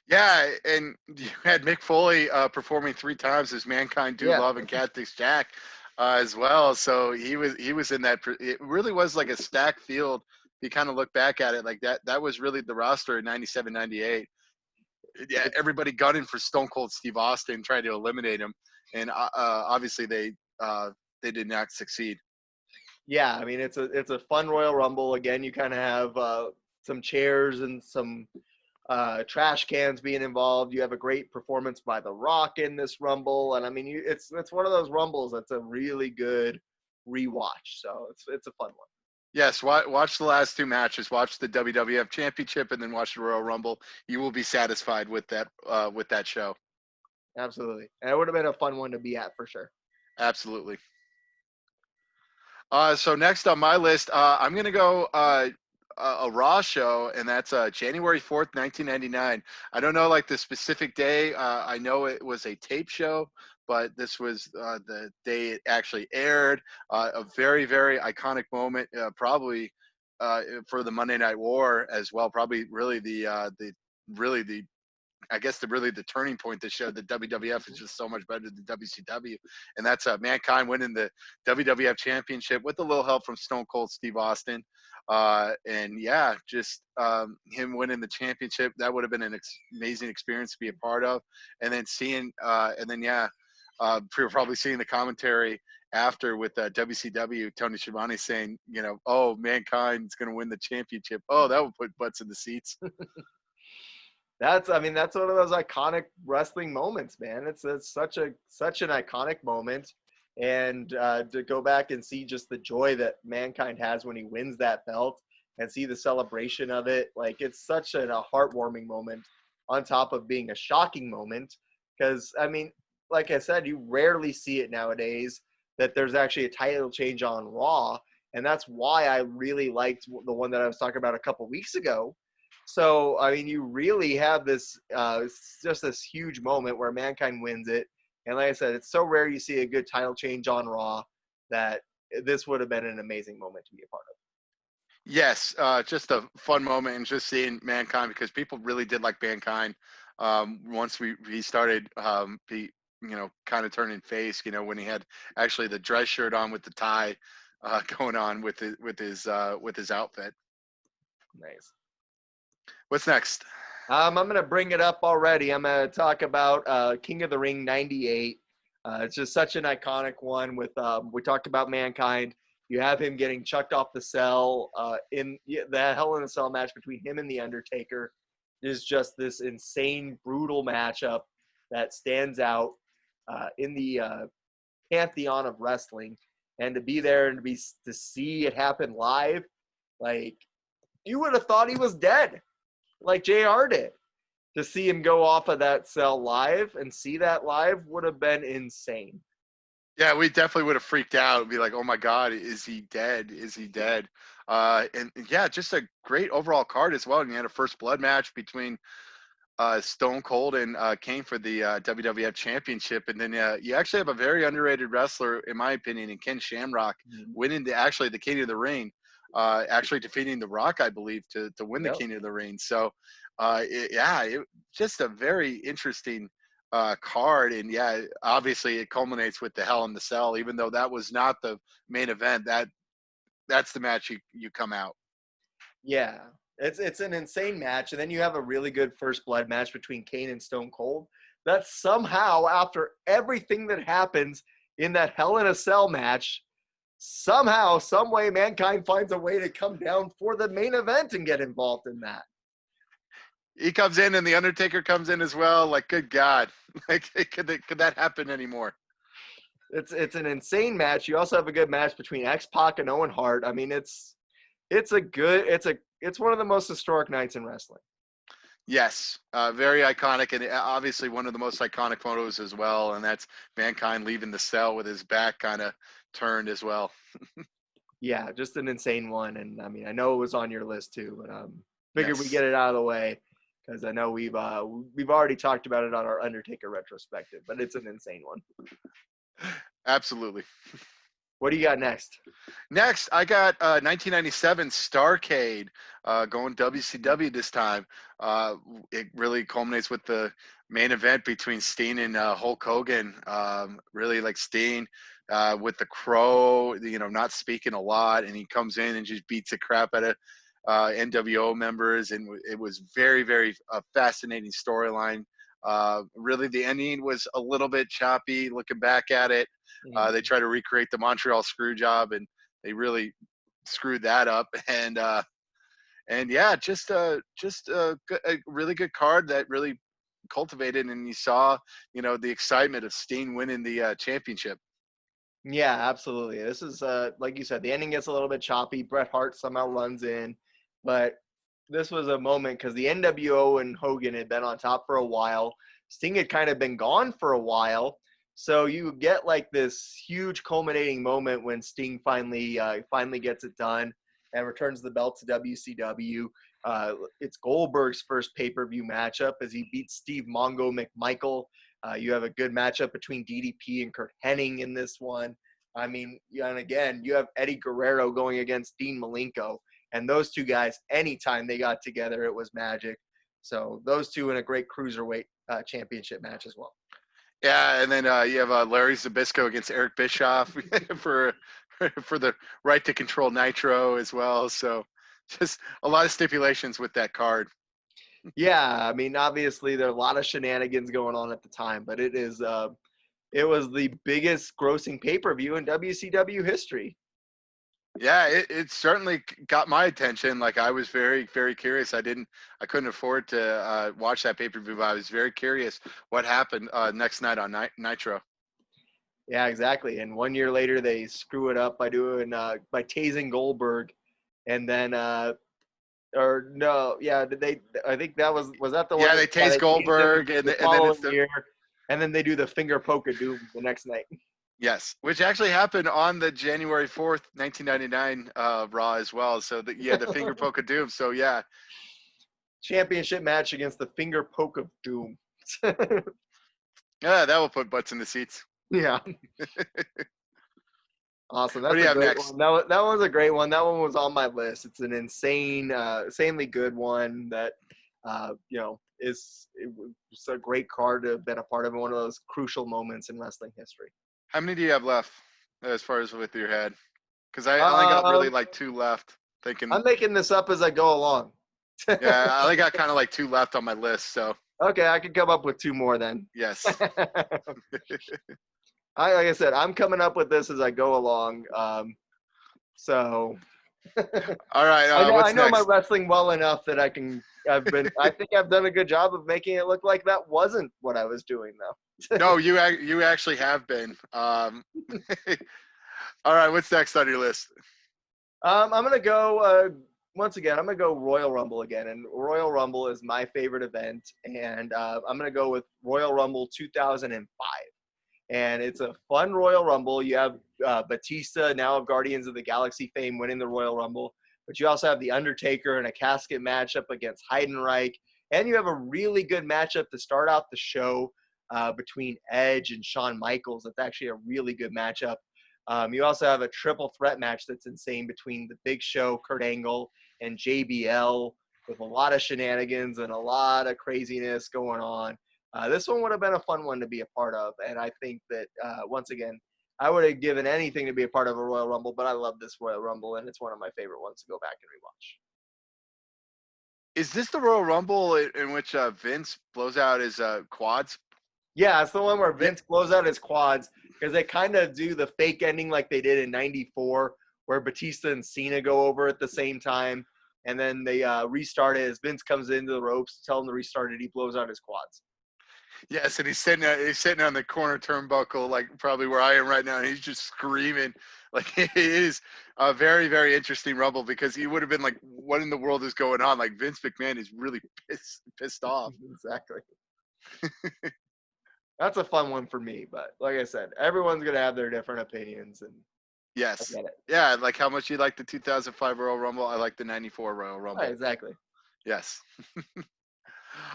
Yeah, and you had Mick Foley performing 3 times as Mankind, Dude Love, and Cactus Jack as well. So he was in that. It really was like a stacked field. You kind of look back at it like that. That was really the roster in 97, 98. Yeah, everybody gunning for Stone Cold Steve Austin, trying to eliminate him, and obviously they did not succeed. Yeah, I mean it's a fun Royal Rumble. Again, you kind of have some chairs and some trash cans being involved. You have a great performance by The Rock in this Rumble, and I mean it's one of those Rumbles that's a really good rewatch. So it's a fun one. Yes, watch the last 2 matches. Watch the WWF Championship, and then watch the Royal Rumble. You will be satisfied with that show. Absolutely, and it would have been a fun one to be at for sure. Absolutely. So next on my list, I'm gonna go a Raw show, and that's January 4th, 1999. I don't know like the specific day. I know it was a tape show, but this was the day it actually aired. A very, very iconic moment, probably for the Monday Night War as well. Probably really the I guess the turning point that showed that WWF is just so much better than WCW, and that's Mankind winning the WWF Championship with a little help from Stone Cold Steve Austin, and yeah, just him winning the championship, that would have been an amazing experience to be a part of, and then we were probably seeing the commentary after with WCW, Tony Schiavone saying, oh, Mankind's going to win the championship. Oh, that would put butts in the seats. That's one of those iconic wrestling moments, man. It's such an iconic moment, and to go back and see just the joy that Mankind has when he wins that belt, and see the celebration of it, like it's such a heartwarming moment. On top of being a shocking moment, because I mean, like I said, you rarely see it nowadays that there's actually a title change on Raw, and that's why I really liked the one that I was talking about a couple weeks ago. So, I mean, you really have this, just this huge moment where Mankind wins it. And like I said, it's so rare you see a good title change on Raw that this would have been an amazing moment to be a part of. Yes, just a fun moment, and just seeing Mankind, because people really did like Mankind once he started kind of turning face, when he had actually the dress shirt on with the tie. going on with his outfit. Nice. What's next? I'm going to bring it up already. I'm going to talk about King of the Ring 98. It's just such an iconic one with, we talked about Mankind. You have him getting chucked off the cell in the Hell in a Cell match between him and The Undertaker. It is just this insane, brutal matchup that stands out in the pantheon of wrestling. And to be there and to see it happen live, like, you would have thought he was dead, like JR did. To see him go off of that cell live and see that live would have been insane. Yeah, we definitely would have freaked out and be like, "Oh my God, is he dead? Is he dead?" And yeah, just a great overall card as well. And you had a first blood match between Stone Cold and Kane for the WWF Championship, and then you actually have a very underrated wrestler, in my opinion, in Ken Shamrock, winning the King of the Ring, actually defeating The Rock, I believe, to win the King of the Ring. So, just a very interesting card, and yeah, obviously it culminates with the Hell in the Cell, even though that was not the main event. That's the match you come out. Yeah, it's an insane match, and then you have a really good first blood match between Kane and Stone Cold. That somehow, after everything that happens in that Hell in a Cell match, somehow, some way, Mankind finds a way to come down for the main event and get involved in that. He comes in, and the Undertaker comes in as well. Like, good God, like could that happen anymore? It's an insane match. You also have a good match between X-Pac and Owen Hart. I mean, it's one of the most historic nights in wrestling. Yes, very iconic, and obviously one of the most iconic photos as well. And that's Mankind leaving the cell with his back kind of turned as well. Yeah, just an insane one. And I mean, I know it was on your list too, but figured we Yes. get it out of the way because I know we've already talked about it on our Undertaker retrospective. But it's an insane one. Absolutely. What do you got next? Next, I got 1997 Starrcade going WCW this time. It really culminates with the main event between Steen and Hulk Hogan. Really like Steen with the Crow, not speaking a lot, and he comes in and just beats the crap out of NWO members, and it was very, very fascinating storyline. Really, the ending was a little bit choppy looking back at it. They try to recreate the Montreal screw job, and they really screwed that up. And yeah, just a really good card that really cultivated, and you saw, the excitement of Steen winning the championship. Yeah, absolutely. This is like you said, the ending gets a little bit choppy. Bret Hart somehow runs in, but this was a moment because the NWO and Hogan had been on top for a while. Sting had kind of been gone for a while. So you get like this huge culminating moment when Sting finally gets it done and returns the belt to WCW. It's Goldberg's first pay-per-view matchup as he beats Steve Mongo McMichael. You have a good matchup between DDP and Kurt Hennig in this one. I mean, and again, you have Eddie Guerrero going against Dean Malenko. And those two guys, anytime they got together, it was magic. So those two in a great cruiserweight championship match as well. Yeah, and then you have Larry Zbyszko against Eric Bischoff for the right to control Nitro as well. So just a lot of stipulations with that card. Yeah, I mean, obviously there are a lot of shenanigans going on at the time, but it was the biggest grossing pay-per-view in WCW history. Yeah, it certainly got my attention. Like, I was very, very curious. I couldn't afford to watch that pay-per-view, but I was very curious what happened next night on Nitro. Yeah, exactly. And 1 year later, they screw it up by tasing Goldberg, and then or no, yeah, did they? I think that was that the one? Yeah, they tase Goldberg, and then it's year, and then they do the finger poke of doom the next night. Yes, which actually happened on the January 4th, 1999 Raw as well. So the finger poke of doom. So yeah, championship match against the finger poke of doom. Yeah, that will put butts in the seats. Yeah. Awesome. That's What do you a have great next? one. That was a great one. That one was on my list. It's an insanely good one that, it's a great card to have been a part of, one of those crucial moments in wrestling history. How many do you have left as far as with your head? Because I only got really Um, like 2 left. Thinking, I'm making this up as I go along. yeah, I only got kind of like 2 left on my list. So Okay, I can come up with 2 more then. yes. Like I said, I'm coming up with this as I go along. So All right. I What's know my next? wrestling well enough that I think I've done a good job of making it look like that wasn't what I was doing though. No, you actually have been. All right. What's next on your list? I'm gonna go once again. I'm gonna go Royal Rumble again, and Royal Rumble is my favorite event, and I'm gonna go with Royal Rumble 2005. And it's a fun Royal Rumble. You have Batista, now of Guardians of the Galaxy fame, winning the Royal Rumble, but you also have the Undertaker in a casket matchup against Heidenreich, and you have a really good matchup to start out the show between Edge and Shawn Michaels. That's actually a really good matchup. You also have a triple threat match that's insane between the Big Show, Kurt Angle, and JBL, with a lot of shenanigans and a lot of craziness going on. This one would have been a fun one to be a part of, and I think that once again, I would have given anything to be a part of a Royal Rumble, but I love this Royal Rumble, and it's one of my favorite ones to go back and rewatch. Is this the Royal Rumble in which Vince blows out his quads? Yeah, it's the one where Yeah. Vince blows out his quads because they kind of do the fake ending like they did in '94, where Batista and Cena go over at the same time, and then they restart it as Vince comes into the ropes, tell him to restart it. He blows out his quads. Yes, and he's sitting on the corner turnbuckle, like probably where I am right now, and he's just screaming. Like it is a very, very interesting Rumble because he would have been like, "What in the world is going on?" Like Vince McMahon is really pissed off. Exactly. That's a fun one for me, but like I said, everyone's gonna have their different opinions, and I Yes, get it. yeah, like how much you like the 2005 Royal Rumble. I like the '94 Royal Right, Rumble. exactly. Yes.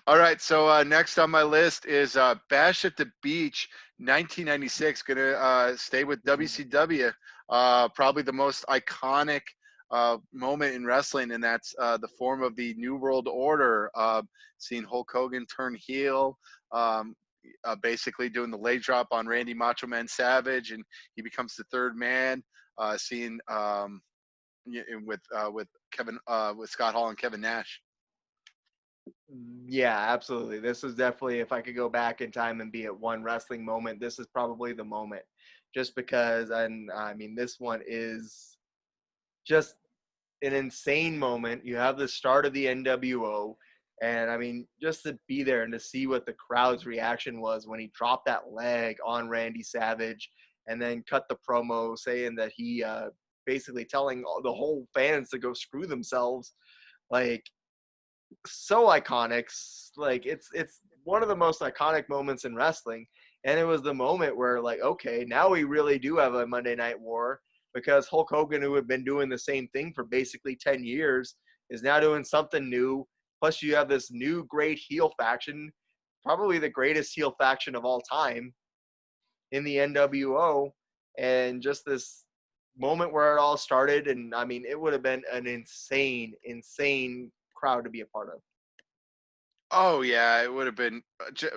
All right, so next on my list is Bash at the Beach, 1996. Gonna stay with WCW. Probably the most iconic moment in wrestling, and that's the form of the New World Order. Seeing Hulk Hogan turn heel, basically doing the leg drop on Randy Macho Man Savage, and he becomes the third man. Seeing with Kevin with Scott Hall and Kevin Nash. Yeah, absolutely. This is definitely, if I could go back in time and be at one wrestling moment, this is probably the moment. Just because, and I mean, this one is just an insane moment. You have the start of the NWO, and I mean, just to be there and to see what the crowd's reaction was when he dropped that leg on Randy Savage, and then cut the promo saying that he basically telling the whole fans to go screw themselves. Like, so iconic. Like it's one of the most iconic moments in wrestling, and it was the moment where like, okay, now we really do have a Monday Night War, because Hulk Hogan, who had been doing the same thing for basically 10 years, is now doing something new. Plus, you have this new great heel faction, probably the greatest heel faction of all time in the NWO, and just this moment where it all started. And I mean, it would have been an insane crowd to be a part of. Oh yeah, it would have been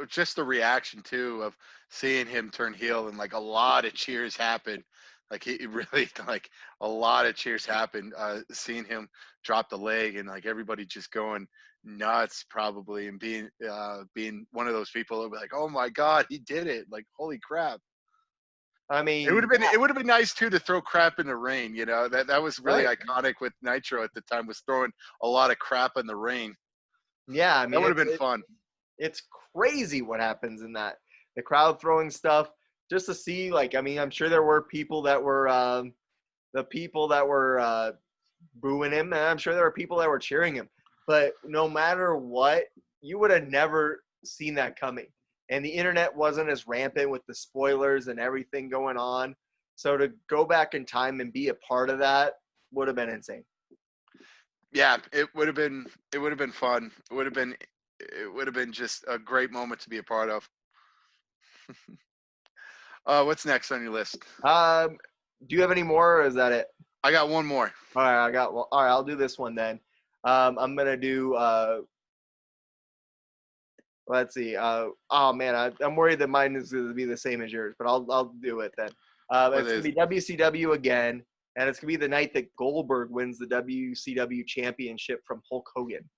just the reaction too of seeing him turn heel and like a lot of cheers happen. Like he really like a lot of cheers happened. Seeing him drop the leg and like everybody just going nuts probably and being one of those people that were like, oh my god, he did it! Like holy crap. I mean, It would have been nice too to throw crap in the rain. You know that was really right. iconic with Nitro at the time was throwing a lot of crap in the rain. Yeah, I That mean, would have been fun. it's crazy what happens in that. The crowd throwing stuff just to see, like, I mean, I'm sure there were people that were the people that were booing him, and I'm sure there were people that were cheering him. But no matter what, you would have never seen that coming. And the internet wasn't as rampant with the spoilers and everything going on. So to go back in time and be a part of that would have been insane. Yeah, it would have been fun. It would have been just a great moment to be a part of. What's next on your list? Do you have any more, or is that it? I got one more. All right, I got. Well, all right, I'll do this one then. I'm gonna do. Let's see. Oh man, I'm worried that mine is gonna be the same as yours, but I'll do it then. What It's gonna is be WCW again, and it's going to be the night that Goldberg wins the WCW championship from Hulk Hogan.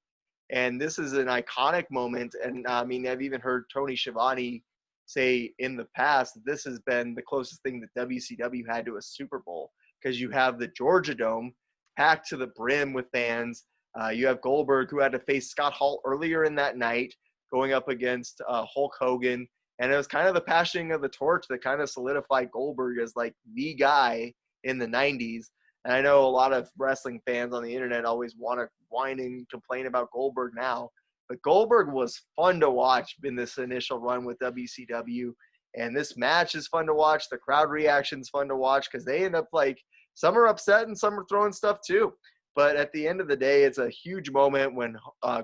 And this is an iconic moment. And I mean, I've even heard Tony Schiavone say in the past that this has been the closest thing that WCW had to a Super Bowl, because you have the Georgia Dome packed to the brim with fans. You have Goldberg, who had to face Scott Hall earlier in that night, going up against Hulk Hogan. And it was kind of the passing of the torch that kind of solidified Goldberg as like the guy in the 90s. And I know a lot of wrestling fans on the internet always want to whine and complain about Goldberg now. But Goldberg was fun to watch in this initial run with WCW. And this match is fun to watch. The crowd reaction's fun to watch, because they end up like, some are upset and some are throwing stuff too. But at the end of the day, it's a huge moment when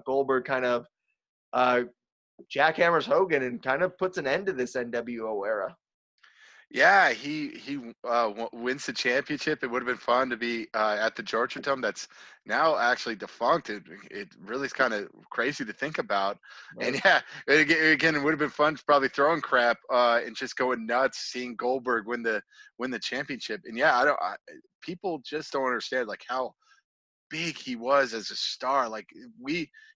Goldberg kind of jackhammers Hogan and kind of puts an end to this NWO era. Yeah, he wins the championship. It would have been fun to be at the Georgia Dome. That's now actually defunct. It really is kind of crazy to think about. Right. And yeah, again, it would have been fun probably throwing crap and just going nuts seeing Goldberg win the championship. And yeah, people just don't understand like how big he was as a star. Like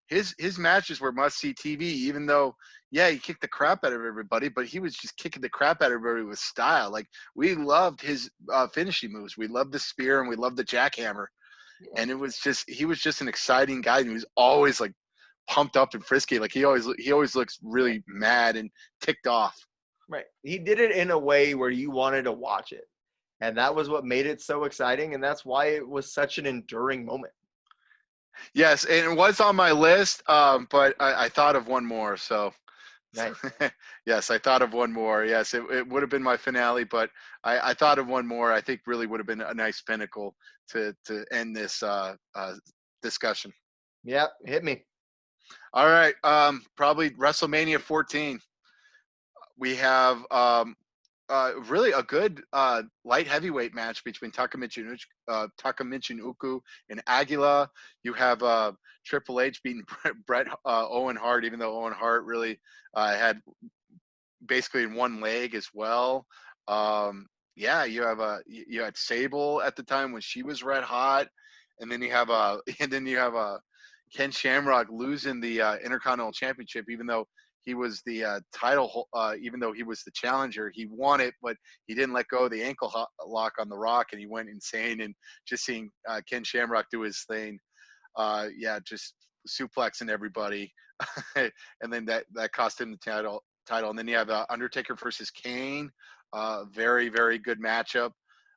his matches were must see TV, even though he kicked the crap out of everybody, but he was just kicking the crap out of everybody with style. Like we loved his finishing moves. We loved the spear and we loved the jackhammer. Yeah. And he was just an exciting guy. He was always like pumped up and frisky. Like he always looks really mad and ticked off. Right. He did it in a way where you wanted to watch it. And that was what made it so exciting. And that's why it was such an enduring moment. Yes. And it was on my list, but I thought of one more. So nice. Yes, I thought of one more. Yes, it would have been my finale, but I thought of one more. I think really would have been a nice pinnacle to end this discussion. Yeah, hit me. All right. Probably WrestleMania 14. We have really a good light heavyweight match between Taka Michinoku and Aguila. You have Triple H beating Bret Owen Hart, even though Owen Hart really had basically in one leg as well. You had Sable at the time when she was red hot, and then you have Ken Shamrock losing the Intercontinental Championship, even though he was the even though he was the challenger. He won it, but he didn't let go of the ankle lock on The Rock, and he went insane. And just seeing Ken Shamrock do his thing, just suplexing everybody, and then that cost him the title. And then you have Undertaker versus Kane, very very good matchup.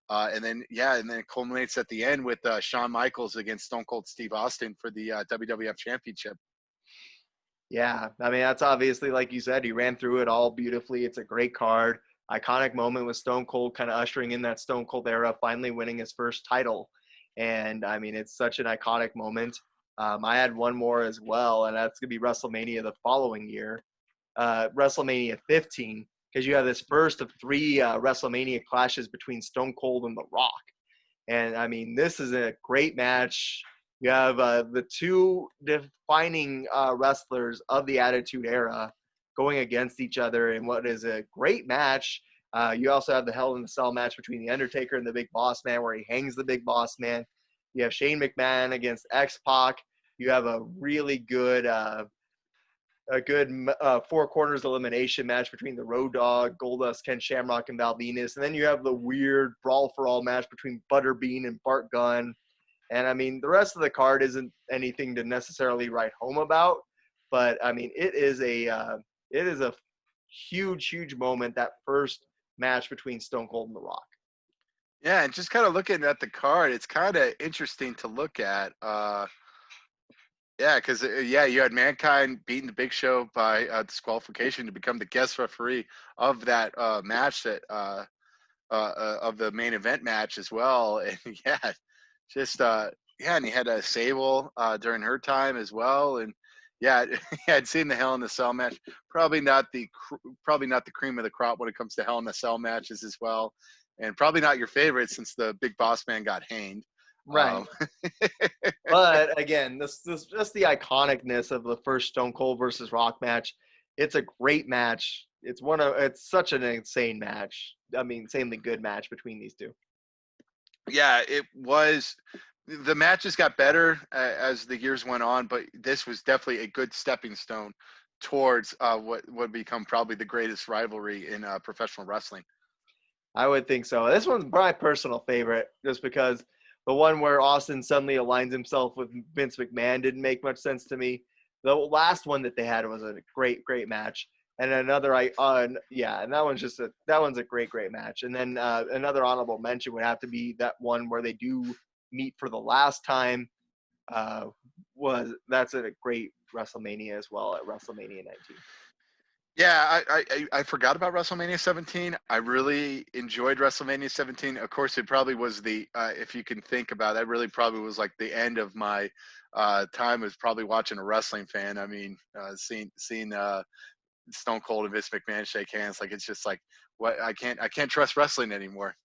And then it culminates at the end with Shawn Michaels against Stone Cold Steve Austin for the WWF Championship. Yeah, I mean, that's obviously, like you said, he ran through it all beautifully. It's a great card. Iconic moment with Stone Cold kind of ushering in that Stone Cold era, finally winning his first title. And, I mean, it's such an iconic moment. I had one more as well, and that's going to be WrestleMania the following year, WrestleMania 15, because you have this first of three WrestleMania clashes between Stone Cold and The Rock. And, I mean, this is a great match. You have the two defining wrestlers of the Attitude Era going against each other in what is a great match. You also have the Hell in a Cell match between The Undertaker and the Big Boss Man, where he hangs the Big Boss Man. You have Shane McMahon against X-Pac. You have a really good four corners elimination match between the Road Dogg, Goldust, Ken Shamrock, and Val Venis. And then you have the weird Brawl for All match between Butterbean and Bart Gunn. And, I mean, the rest of the card isn't anything to necessarily write home about. But, I mean, it is a huge, huge moment, that first match between Stone Cold and The Rock. Yeah, and just kind of looking at the card, it's kind of interesting to look at. Because you had Mankind beating the Big Show by disqualification to become the guest referee of that match, that of the main event match as well. And and he had Sable during her time as well. And I'd seen the Hell in a Cell match. Probably not the cream of the crop when it comes to Hell in a Cell matches as well, and probably not your favorite since the Big Boss Man got hanged. Right. But again, this just the iconicness of the first Stone Cold versus Rock match. It's a great match. It's such an insane match. I mean, insanely good match between these two. Yeah, it was. The matches got better as the years went on, but this was definitely a good stepping stone towards what would become probably the greatest rivalry in professional wrestling. I would think so. This one's my personal favorite, just because the one where Austin suddenly aligns himself with Vince McMahon didn't make much sense to me. The last one that they had was a great match, and another yeah, and that one's a great match. And then another honorable mention would have to be that one where they do meet for the last time. Uh, that's a great WrestleMania as well at WrestleMania 19. Yeah, I forgot about WrestleMania 17. I really enjoyed WrestleMania 17. Of course, it probably was the if you can think about it, that really probably was like the end of my time as probably watching a wrestling fan. I mean, seeing Stone Cold and Vince McMahon shake hands, like it's just like what I can't trust wrestling anymore.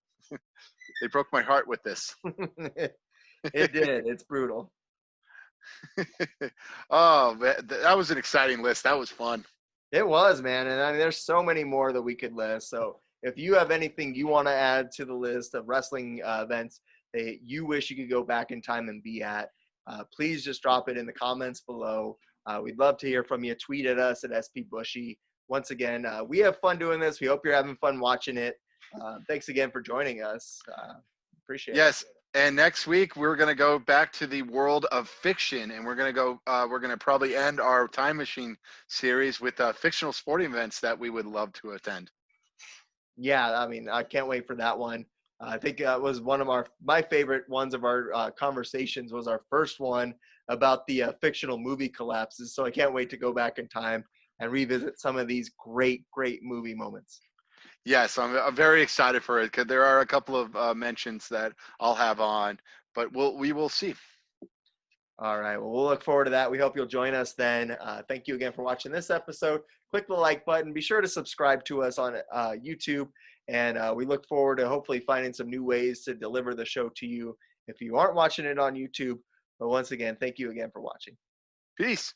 They broke my heart with this. It did. It's brutal. Oh, man, that was an exciting list. That was fun. It was, man. And I mean, there's so many more that we could list. So if you have anything you want to add to the list of wrestling events that you wish you could go back in time and be at, please just drop it in the comments below. We'd love to hear from you. Tweet at us at SP Bushy. Once again, we have fun doing this. We hope you're having fun watching it. Thanks again for joining us. Appreciate it. Yes. And next week we're going to go back to the world of fiction, and we're going to go. We're going to probably end our time machine series with fictional sporting events that we would love to attend. Yeah, I mean, I can't wait for that one. I think that was one of my favorite ones of our conversations was our first one about the fictional movie collapses. So I can't wait to go back in time and revisit some of these great movie moments. Yes, I'm very excited for it because there are a couple of mentions that I'll have on, but we will see. All right. Well, we'll look forward to that. We hope you'll join us then. Thank you again for watching this episode. Click the like button. Be sure to subscribe to us on YouTube. And we look forward to hopefully finding some new ways to deliver the show to you if you aren't watching it on YouTube. But once again, thank you again for watching. Peace.